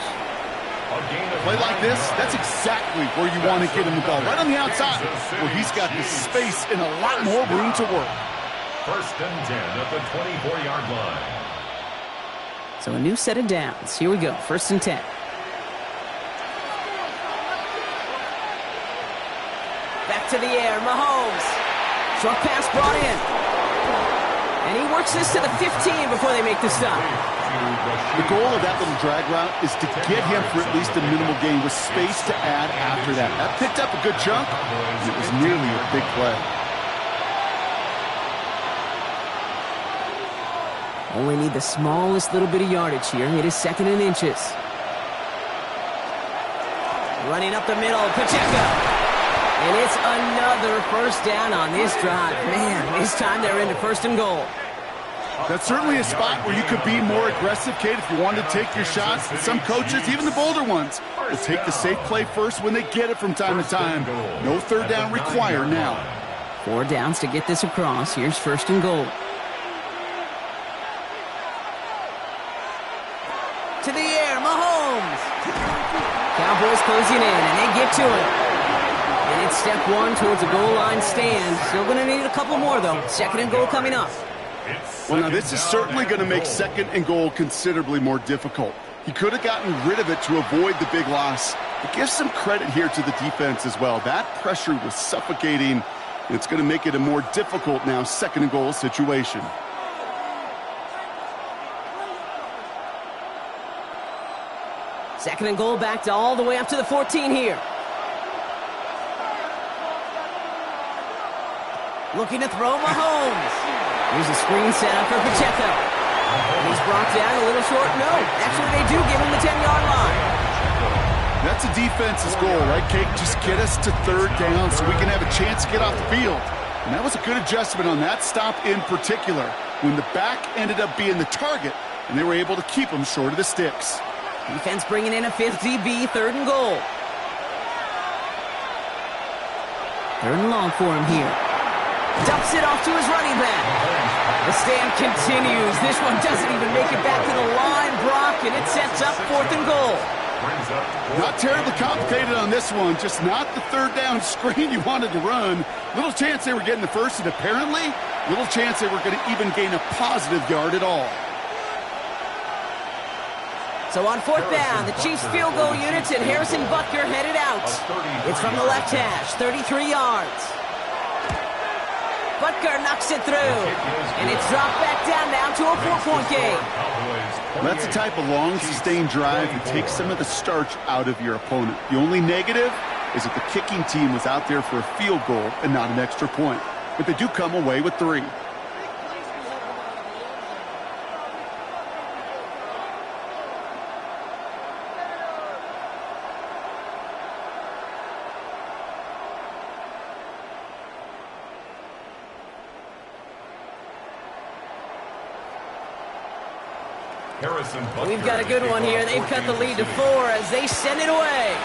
A play like this, that's exactly where you want to get him the ball. Right on the outside, where he's got the space and a lot more room to work. 1st and 10 at the 24-yard line. So a new set of downs. Here we go, 1st and 10. Back to the air, Mahomes. Short pass brought in. And he works this to the 15 before they make the stop. The goal of that little drag route is to get him for at least a minimal gain with space to add after that. That picked up a good chunk, and it was nearly a big play. Only need the smallest little bit of yardage here. It is 2nd and inches. Running up the middle, Pacheco. And it's another 1st down on this drive. Man, this time they're into 1st and goal. That's certainly a spot where you could be more aggressive, Kate, if you wanted to take your shots. Some coaches, even the bolder ones, will take the safe play first when they get it from time to time. No 3rd down required now. 4 downs to get this across. Here's 1st and goal. To the air, Mahomes. Cowboys closing in, and they get to him. And it's step 1 towards a goal line stand. Still going to need a couple more, though. 2nd and goal coming up. Well, now this is certainly going to make 2nd and goal considerably more difficult. He could have gotten rid of it to avoid the big loss. But give some credit here to the defense as well. That pressure was suffocating. It's going to make it a more difficult now second and goal situation. Second and goal, backed all the way up to the 14 here. Looking to throw Mahomes. Here's a screen set up for Pacheco. And he's brought down a little short. No, actually they do give him the 10-yard line. That's a defense's goal, right, Kate? Just get us to third down so we can have a chance to get off the field. And that was a good adjustment on that stop in particular, when the back ended up being the target, and they were able to keep him short of the sticks. Defense bringing in a 5th DB, third and goal. Third and long for him here. Dumps it off to his running back. The stand continues. This one doesn't even make it back to the line, Brock, and it sets up 4th and goal. Not terribly complicated on this one, just not the third down screen you wanted to run. Little chance they were getting the first, and apparently little chance they were going to even gain a positive yard at all. So on 4th down, the Chiefs field goal units and Harrison Butker headed out. It's from the left hash, 33 yards. Butker knocks it through, and it's dropped back down now to a 4-point game. That's the type of long, sustained drive that takes some of the starch out of your opponent. The only negative is that the kicking team was out there for a field goal and not an extra point. But they do come away with 3. We've got a good one here. They've cut the lead to 4 as they send it away.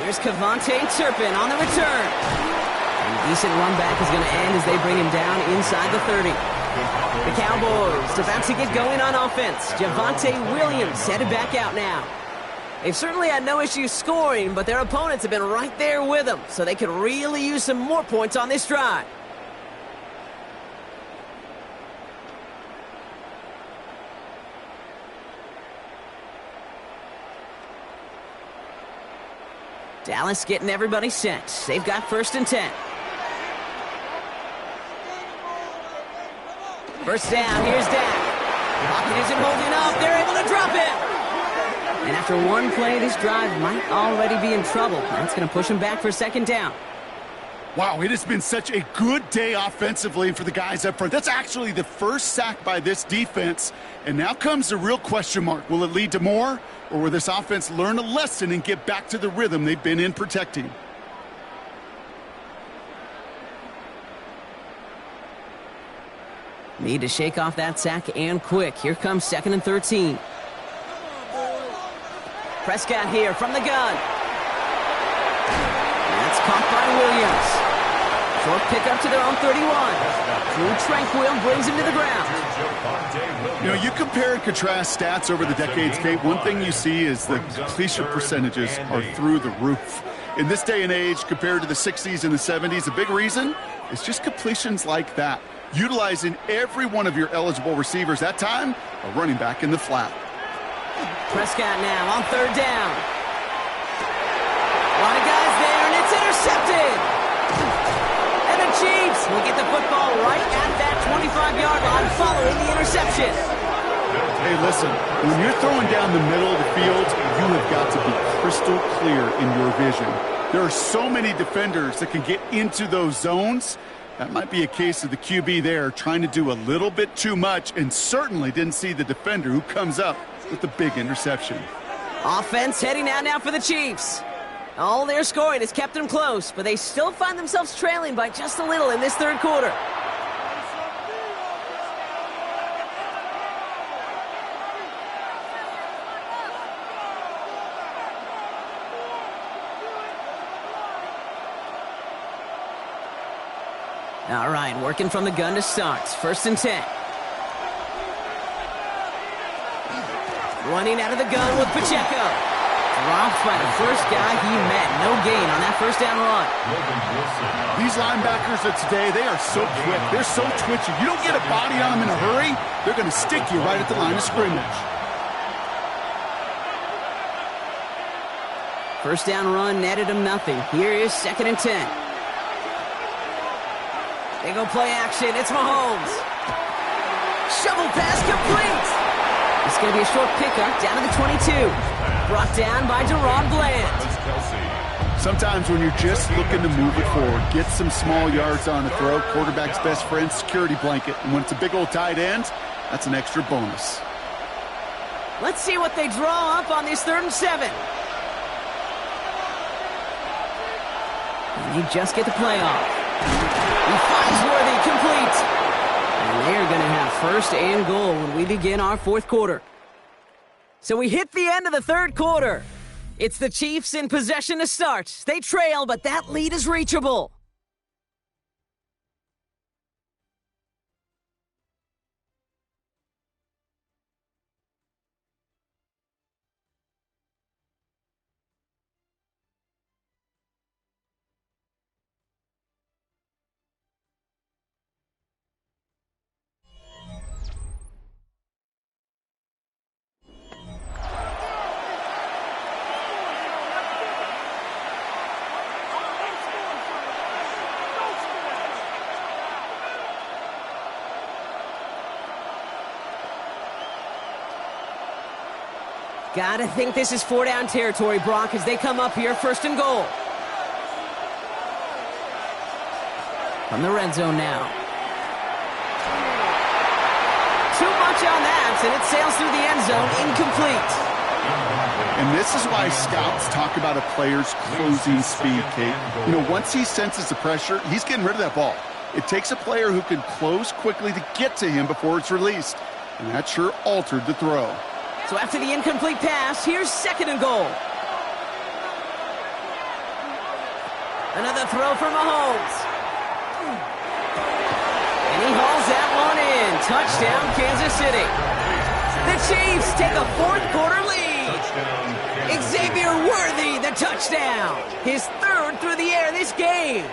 Here's Kevontae Turpin on the return. And a decent run back is going to end as they bring him down inside the 30. The Cowboys about to get going on offense. Javonte Williams headed back out now. They've certainly had no issues scoring, but their opponents have been right there with them, so they could really use some more points on this drive. Dallas getting everybody set. They've got 1st and 10. First down, here's Dak. Pocket isn't holding up. They're able to drop it. And after one play, this drive might already be in trouble. That's going to push him back for 2nd down. Wow, it has been such a good day offensively for the guys up front. That's actually the first sack by this defense. And now comes the real question mark. Will it lead to more? Or will this offense learn a lesson and get back to the rhythm they've been in protecting? Need to shake off that sack and quick. Here comes 2nd and 13. Prescott here from the gun. That's caught by Williams. Short pickup to their own 31. Drew Tranquil brings him to the ground. You know, you compare and contrast stats over the decades, Kate. One thing you see is the completion percentages are through the roof. In this day and age, compared to the 60s and the 70s, a big reason is just completions like that. Utilizing every one of your eligible receivers. That time, a running back in the flat. Prescott now on 3rd down. A lot of guys there, and it's intercepted. And the Chiefs will get the football right at that 25-yard line following the interception. Hey, listen, when you're throwing down the middle of the field, you have got to be crystal clear in your vision. There are so many defenders that can get into those zones. That might be a case of the QB there trying to do a little bit too much and certainly didn't see the defender who comes up with the big interception. Offense heading out now for the Chiefs. All their scoring has kept them close, but they still find themselves trailing by just a little in this 3rd quarter. All right, working from the gun to start. 1st and 10. Running out of the gun with Pacheco. Dropped by the first guy he met. No gain on that first down run. These linebackers of today, they are so quick. They're so twitchy. You don't get a body on them in a hurry, they're going to stick you right at the line of scrimmage. First down run netted him nothing. Here is 2nd and 10. They go play action. It's Mahomes. Shovel pass complete. It's going to be a short pickup down to the 22. Brought down by Deron Bland. Sometimes when you're just looking to move it forward, get some small yards on a throw, quarterback's best friend, security blanket. And when it's a big old tight end, that's an extra bonus. Let's see what they draw up on this 3rd and 7. And you just get the play off. He finds Worthy complete. And they are going to have 1st and goal when we begin our 4th quarter. So we hit the end of the 3rd quarter. It's the Chiefs in possession to start. They trail, but that lead is reachable. Gotta think this is 4-down territory, Brock, as they come up here 1st and goal. From the red zone now. Too much on that, and it sails through the end zone, incomplete. And this is why scouts talk about a player's closing speed, Kate. You know, once he senses the pressure, he's getting rid of that ball. It takes a player who can close quickly to get to him before it's released. And that sure altered the throw. So after the incomplete pass, here's 2nd and goal. Another throw for Mahomes. And he hauls that one in. Touchdown, Kansas City. The Chiefs take a 4th quarter lead. Xavier Worthy, the touchdown. His 3rd through the air this game.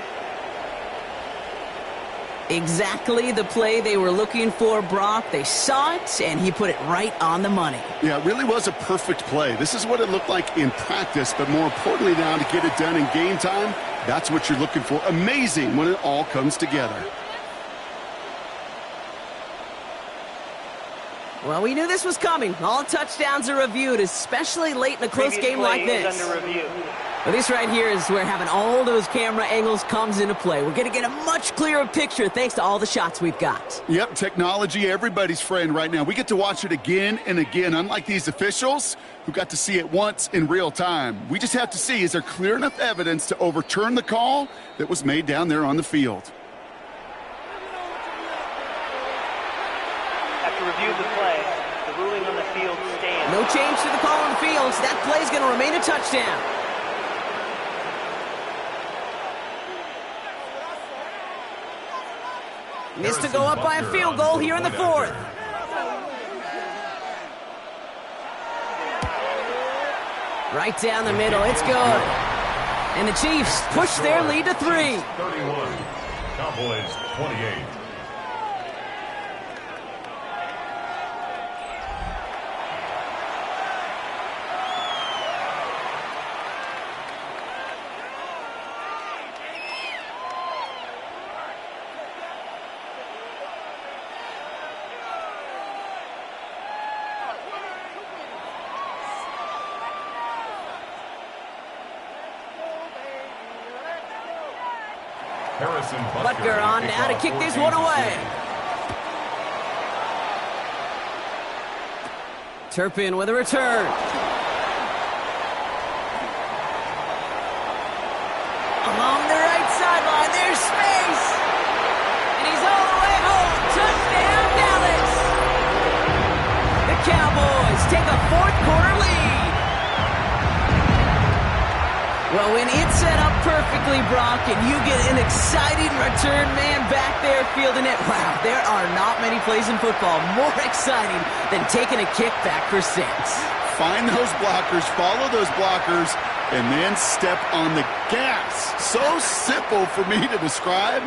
Exactly the play they were looking for, Brock. They saw it, and he put it right on the money. Yeah, it really was a perfect play. This is what it looked like in practice, but more importantly now to get it done in game time, that's what you're looking for. Amazing when it all comes together. Well, we knew this was coming. All touchdowns are reviewed, especially late in a close game like this. Under review. Well, this right here is where having all those camera angles comes into play. We're going to get a much clearer picture thanks to all the shots we've got. Yep, technology, everybody's friend right now. We get to watch it again and again, unlike these officials who got to see it once in real time. We just have to see, is there clear enough evidence to overturn the call that was made down there on the field? After review of the play, the ruling on the field stands. No change to the call on the field, so that play is going to remain a touchdown. Missed to go up by a field goal here in the 4th. Right down the middle, it's good. And the Chiefs push their lead to 3. 31, Cowboys 28. Butker on now to kick this one away. Turpin with a return. Along the right sideline, there's space. And he's all the way home. Touchdown, Dallas. The Cowboys take a 4th quarter lead. Well, when it's set up perfectly, Brock, and you get an exciting return man back there fielding it, wow, there are not many plays in football more exciting than taking a kick back for 6. find those blockers, follow those blockers, and then step on the gas. So simple for me to describe,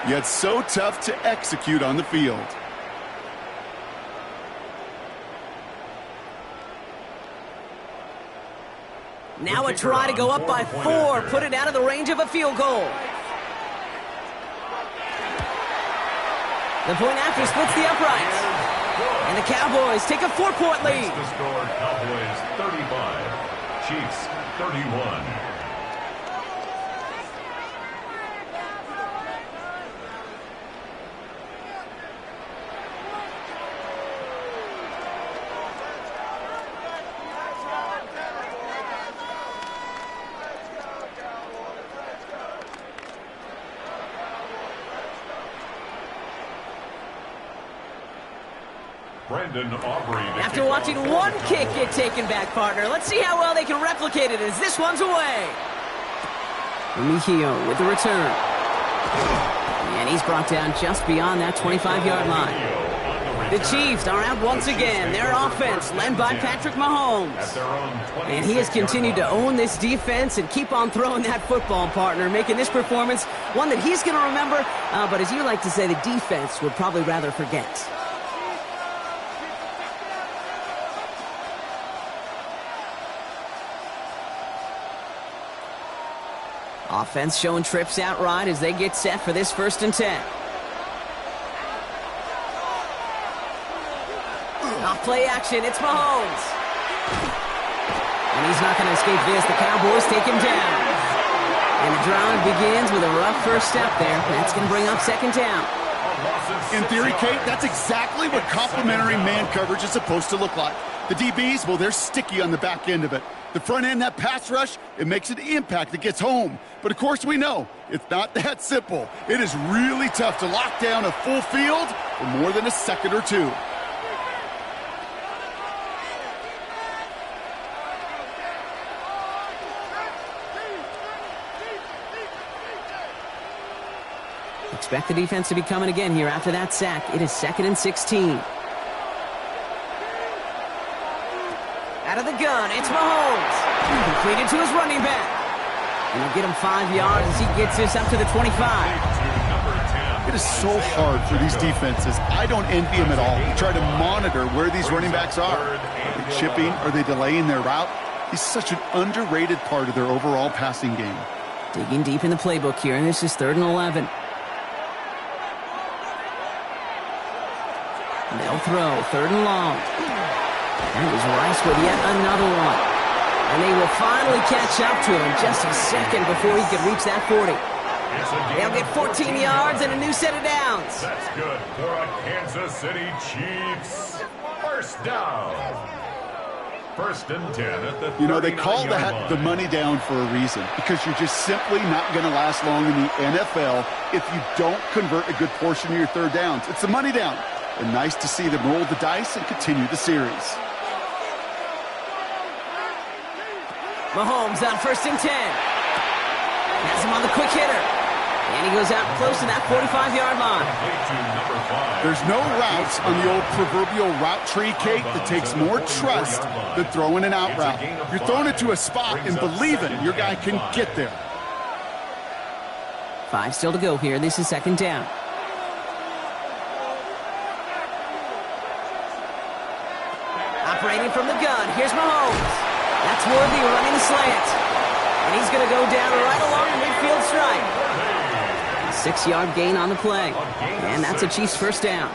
yet so tough to execute on the field. Now a try to go up by 4, put it out of the range of a field goal. The point after splits the uprights. And the Cowboys take a 4-point lead. The score, Cowboys 35, Chiefs 31. After watching one kick get taken back, partner, let's see how well they can replicate it as this one's away. Mejio with the return. And he's brought down just beyond that 25-yard line. The Chiefs are out once again. Their offense led by Patrick Mahomes. And he has continued to own this defense and keep on throwing that football, partner, making this performance one that he's going to remember. But as you like to say, the defense would probably rather forget. Offense showing trips out right as they get set for this 1st and 10. Off play action, it's Mahomes. And he's not going to escape this. The Cowboys take him down. And the drive begins with a rough first step there. That's going to bring up 2nd down. In theory, Kate, that's exactly what complementary man coverage is supposed to look like. The DBs, well, they're sticky on the back end of it. The front end, that pass rush, it makes an impact that gets home. But, of course, we know it's not that simple. It is really tough to lock down a full field for more than a second or two. Expect the defense to be coming again here after that sack. It is 2nd and 16. Out of the gun, it's Mahomes. Completed to his running back. And he'll get him 5 yards as he gets this up to the 25. It is so hard for these defenses. I don't envy them at all. You try to monitor where these running backs are. Are they chipping? Are they delaying their route? He's such an underrated part of their overall passing game. Digging deep in the playbook here, and this is 3rd and 11. They'll throw, 3rd and long. That is Rice with yet another one. And they will finally catch up to him just a second before he could reach that 40. They'll get 14 yards and a new set of downs. That's good for a Kansas City Chiefs. 1st down. 1st and 10 at the 39-yard line. You know, they call that the money down for a reason, because you're just simply not going to last long in the NFL if you don't convert a good portion of your 3rd downs. It's the money down. And nice to see them roll the dice and continue the series. Mahomes on 1st and 10. Has him on the quick hitter. And he goes out close to that 45-yard line. There's no routes on the old proverbial route tree, Kate, that takes more trust than throwing an out route. You're throwing it to a spot and believing your guy can get there. 5 still to go here. This is 2nd down. Operating from the gun, here's Mahomes. That's Worthy running the slant. And he's going to go down right along the midfield stripe. 6-yard gain on the play. And that's a Chiefs 1st down.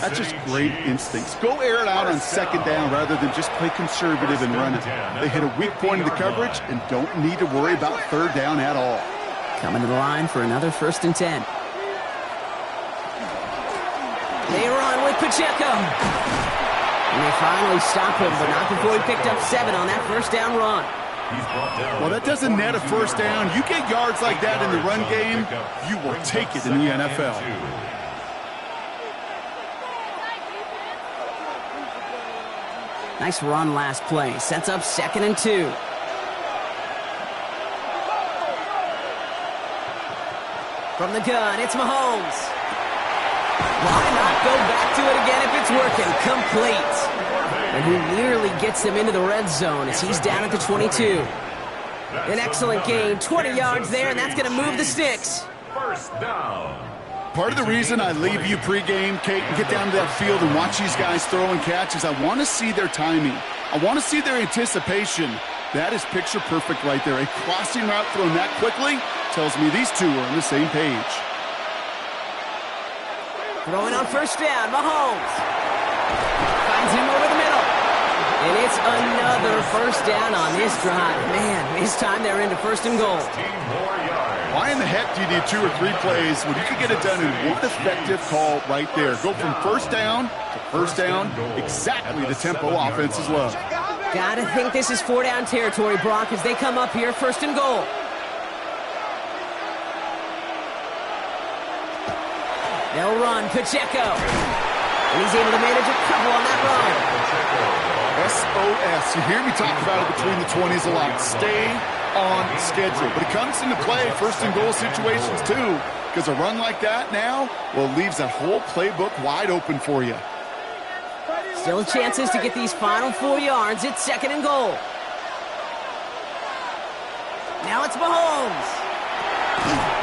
That's just great instincts. Go air it out on 2nd down rather than just play conservative and run it. They hit a weak point in the coverage and don't need to worry about 3rd down at all. Coming to the line for another 1st and 10. They run with Pacheco. And they finally stop him, but not before he picked up 7 on that 1st down run. Well, that doesn't net a 1st down. You get yards like that in the run game, you will take it in the NFL. Nice run last play. Sets up 2nd and 2. From the gun, it's Mahomes. Why not go back to it again if it's working? Complete. And he nearly gets them into the red zone as he's down at the 22. An excellent gain, 20 yards there, and that's going to move the sticks. First down. Part of the reason I leave you pregame, Kate, and get down to that field and watch these guys throw and catch is I want to see their timing. I want to see their anticipation. That is picture perfect right there. A crossing route thrown that quickly tells me these two are on the same page. Throwing on first down, Mahomes. Finds him over the middle. And it's another first down on this drive. Man, this time they're into first and goal. Why in the heck do you need 2 or 3 plays when you can get it done in one effective call right there? Go from first down to first down, exactly the tempo offenses love. Gotta think this is 4-down territory, Brock, as they come up here, first and goal. They'll run, Pacheco. And he's able to manage a couple on that run. SOS. You hear me talk about it between the 20s a lot. Stay on schedule. But it comes into play first and goal situations too, because a run like that now, well, leaves that whole playbook wide open for you. Still chances to get these final 4 yards. It's second and goal. Now it's Mahomes.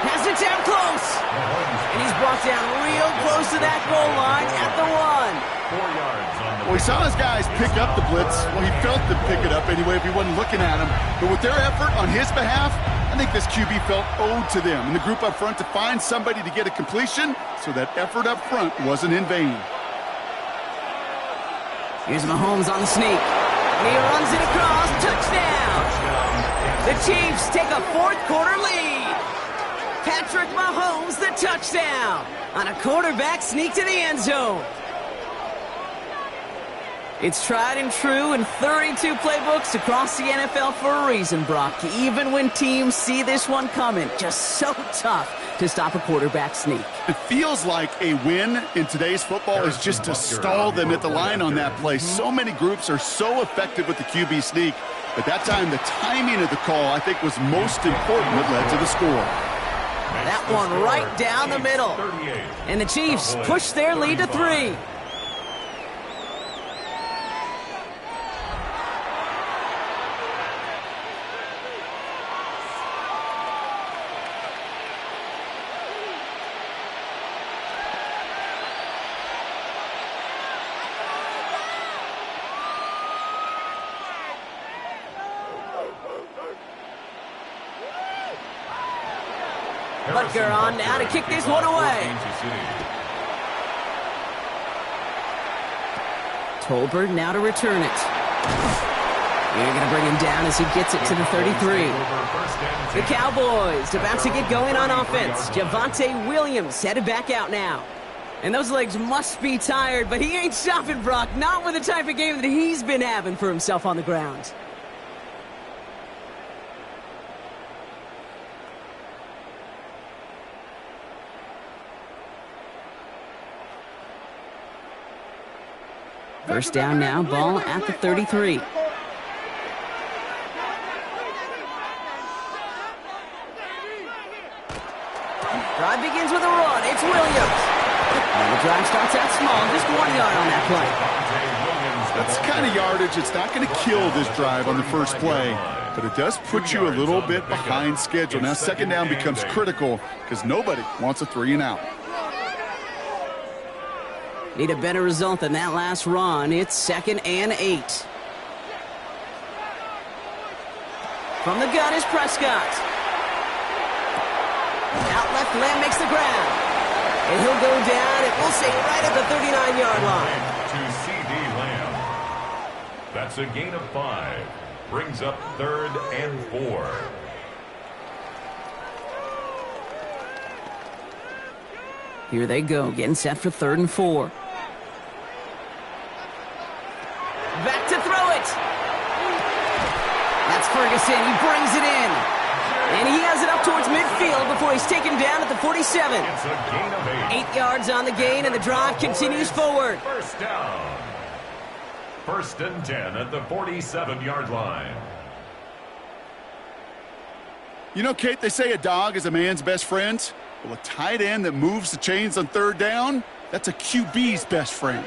Has it down close. And he's brought down real close to that goal line at the 1. 4 yards on the Well, he saw his guys pick up the blitz. Well, he felt them pick it up anyway if he wasn't looking at him. But with their effort on his behalf, I think this QB felt owed to them and the group up front to find somebody to get a completion, so that effort up front wasn't in vain. Here's Mahomes on the sneak. And he runs it across. Touchdown! The Chiefs take a fourth-quarter lead. Patrick Mahomes, the touchdown on a quarterback sneak to the end zone. It's tried and true in 32 playbooks across the NFL for a reason, Brock. Even when teams see this one coming, just so tough to stop a quarterback sneak. It feels like a win in today's football is just to stall them at the line on that play. So many groups are so effective with the QB sneak. But that time, the timing of the call, I think, was most important that led to the score. That one right down the middle. And the Chiefs push their lead to 3. Butker on now to kick this one away. Tolbert now to return it. They're going to bring him down as he gets it to the 33. The Cowboys about to get going on offense. Javonte Williams headed back out now. And those legs must be tired, but he ain't stopping, Brock. Not with the type of game that he's been having for himself on the ground. First down now, ball at the 33. Drive begins with a run. It's Williams. And the drive starts out small, just 1 yard on that play. That's the kind of yardage it's not going to kill this drive on the first play, but it does put you a little bit behind schedule. Now second down becomes critical because nobody wants a 3 and out. Need a better result than that last run. It's 2nd and 8. From the gun is Prescott. Out left, Lamb makes the grab. And he'll go down, and we'll say right at the 39-yard line. to C.D. Lamb. That's a gain of 5. Brings up 3rd and 4. Here they go, getting set for 3rd and 4. Back to throw it. That's Ferguson. He brings it in. And he has it up towards midfield before he's taken down at the 47. It's a gain of 8. 8 yards on the gain, and the drive continues forward. First down. 1st and 10 at the 47-yard line. You know, Kate, they say a dog is a man's best friend. Well, a tight end that moves the chains on 3rd down, that's a QB's best friend.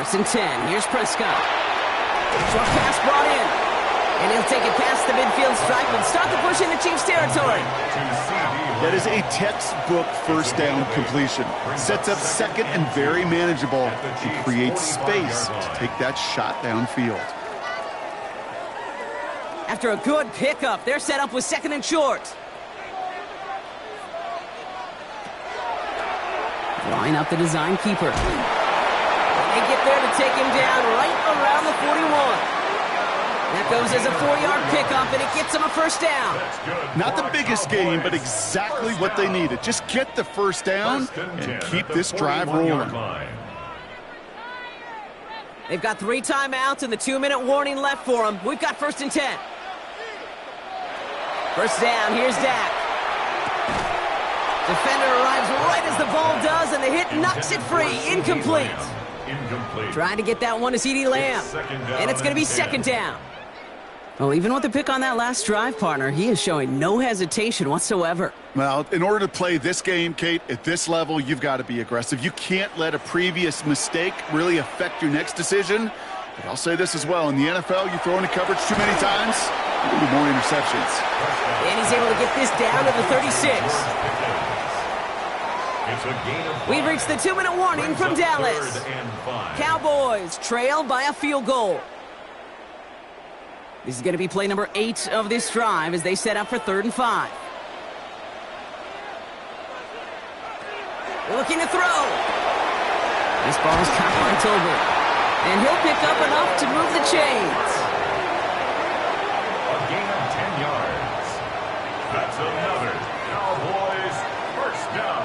First and 10. Here's Prescott. Short pass brought in. And he'll take it past the midfield stripe and start the push into Chiefs territory. That is a textbook first down completion. Sets up second and very manageable and creates space to take that shot downfield. After a good pickup, they're set up with second and short. Line up the design keeper. They get there to take him down right around the 41. That goes as a 4-yard pickup, and it gets them a first down. Not the biggest gain, but exactly what they needed. Just get the first down and keep this drive rolling. They've got 3 timeouts and the 2-minute warning left for them. We've got first and 10. First down, here's Dak. Defender arrives right as the ball does, and the hit knocks it free. Incomplete. Trying to get that one to CeeDee Lamb. And it's going to be second down. Well, even with the pick on that last drive, partner, he is showing no hesitation whatsoever. Well, in order to play this game, Kate, at this level, you've got to be aggressive. You can't let a previous mistake really affect your next decision. But I'll say this as well. In the NFL, you throw into coverage too many times, there'll be more interceptions. And he's able to get this down to the 36. We've reached the 2-minute warning from Dallas. Cowboys trail by a field goal. This is going to be play number 8 of this drive as they set up for 3rd and 5. Looking to throw. This ball is caught by Tolbert. And he'll pick up enough to move the chains. A gain of 10 yards. That's another Cowboys first down.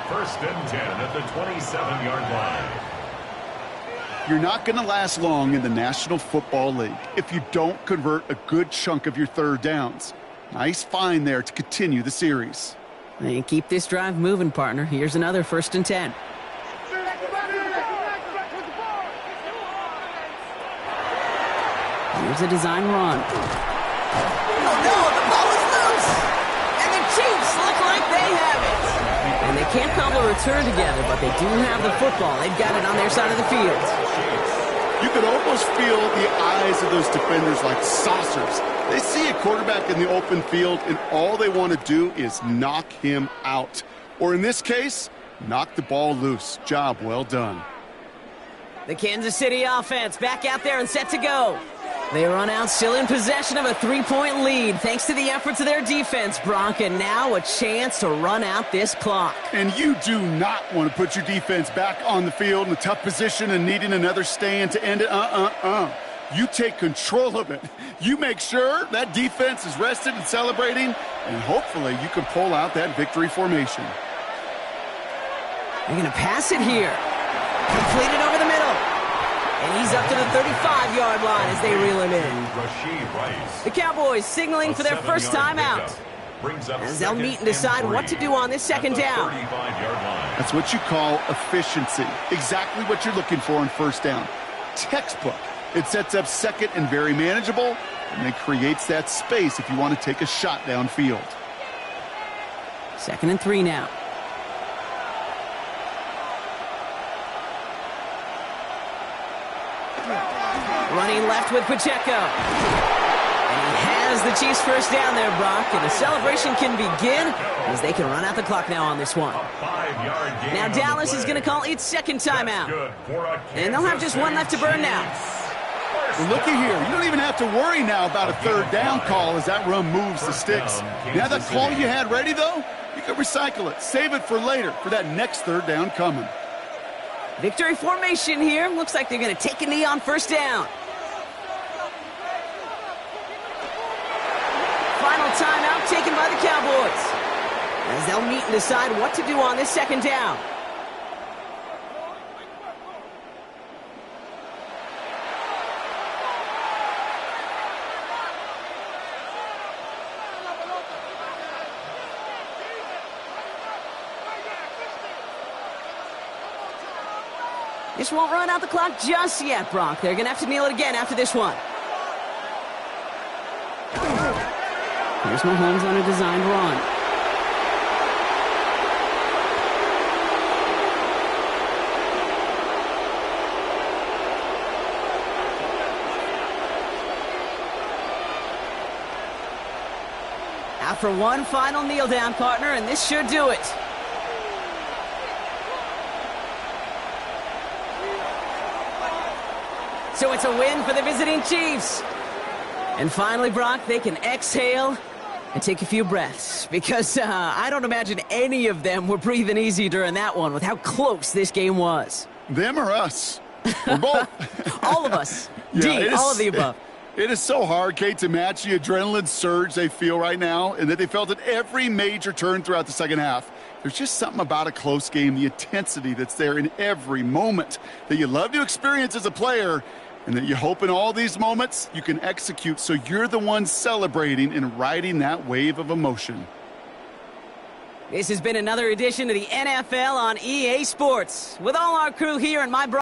First and 10 at the 27-yard line. You're not going to last long in the National Football League if you don't convert a good chunk of your third downs. Nice find there to continue the series. And keep this drive moving, partner. Here's another first and 10. Here's a design run. Oh, no, the ball is loose. And the Chiefs look like they have it. And they can't cobble a return together, but they do have the football. They've got it on their side of the field. You could almost feel the eyes of those defenders like saucers. They see a quarterback in the open field, and all they want to do is knock him out. Or in this case, knock the ball loose. Job well done. The Kansas City offense back out there and set to go. They run out still in possession of a 3-point lead thanks to the efforts of their defense, Brock, and now a chance to run out this clock. And you do not want to put your defense back on the field in a tough position and needing another stand to end it. You take control of it. You make sure that defense is rested and celebrating, and hopefully you can pull out that victory formation. They're going to pass it here. Completed over the middle. And he's up to the 35-yard line as they reel him in. The Cowboys signaling for their first time out. As they'll meet and decide what to do on this second down. That's what you call efficiency. Exactly what you're looking for on first down. Textbook. It sets up second and very manageable, and it creates that space if you want to take a shot downfield. 2nd and 3 now. Running left with Pacheco. And he has the Chiefs first down there, Brock. And the celebration can begin as they can run out the clock now on this one. Now Dallas is going to call its second timeout. And they'll have just one left to burn now. Well, looky here. You don't even have to worry now about a third down call as that run moves the sticks. Now that call you had ready, though, you can recycle it. Save it for later for that next third down coming. Victory formation here. Looks like they're going to take a knee on first down. Final timeout taken by the Cowboys as they'll meet and decide what to do on this second down. This won't run out the clock just yet, Brock. They're going to have to kneel it again after this one. Here's Mahomes on a designed run. After one final kneel down, partner, and this should do it. So it's a win for the visiting Chiefs. And finally, Brock, they can exhale and take a few breaths, because I don't imagine any of them were breathing easy during that one with how close this game was. Them or us? We're both. All of us. Yeah, all of the above. It is so hard, Kate, to match the adrenaline surge they feel right now and that they felt at every major turn throughout the second half. There's just something about a close game, the intensity that's there in every moment that you love to experience as a player, and that you hope in all these moments you can execute so you're the one celebrating and riding that wave of emotion. This has been another edition of the NFL on EA Sports. With all our crew here in my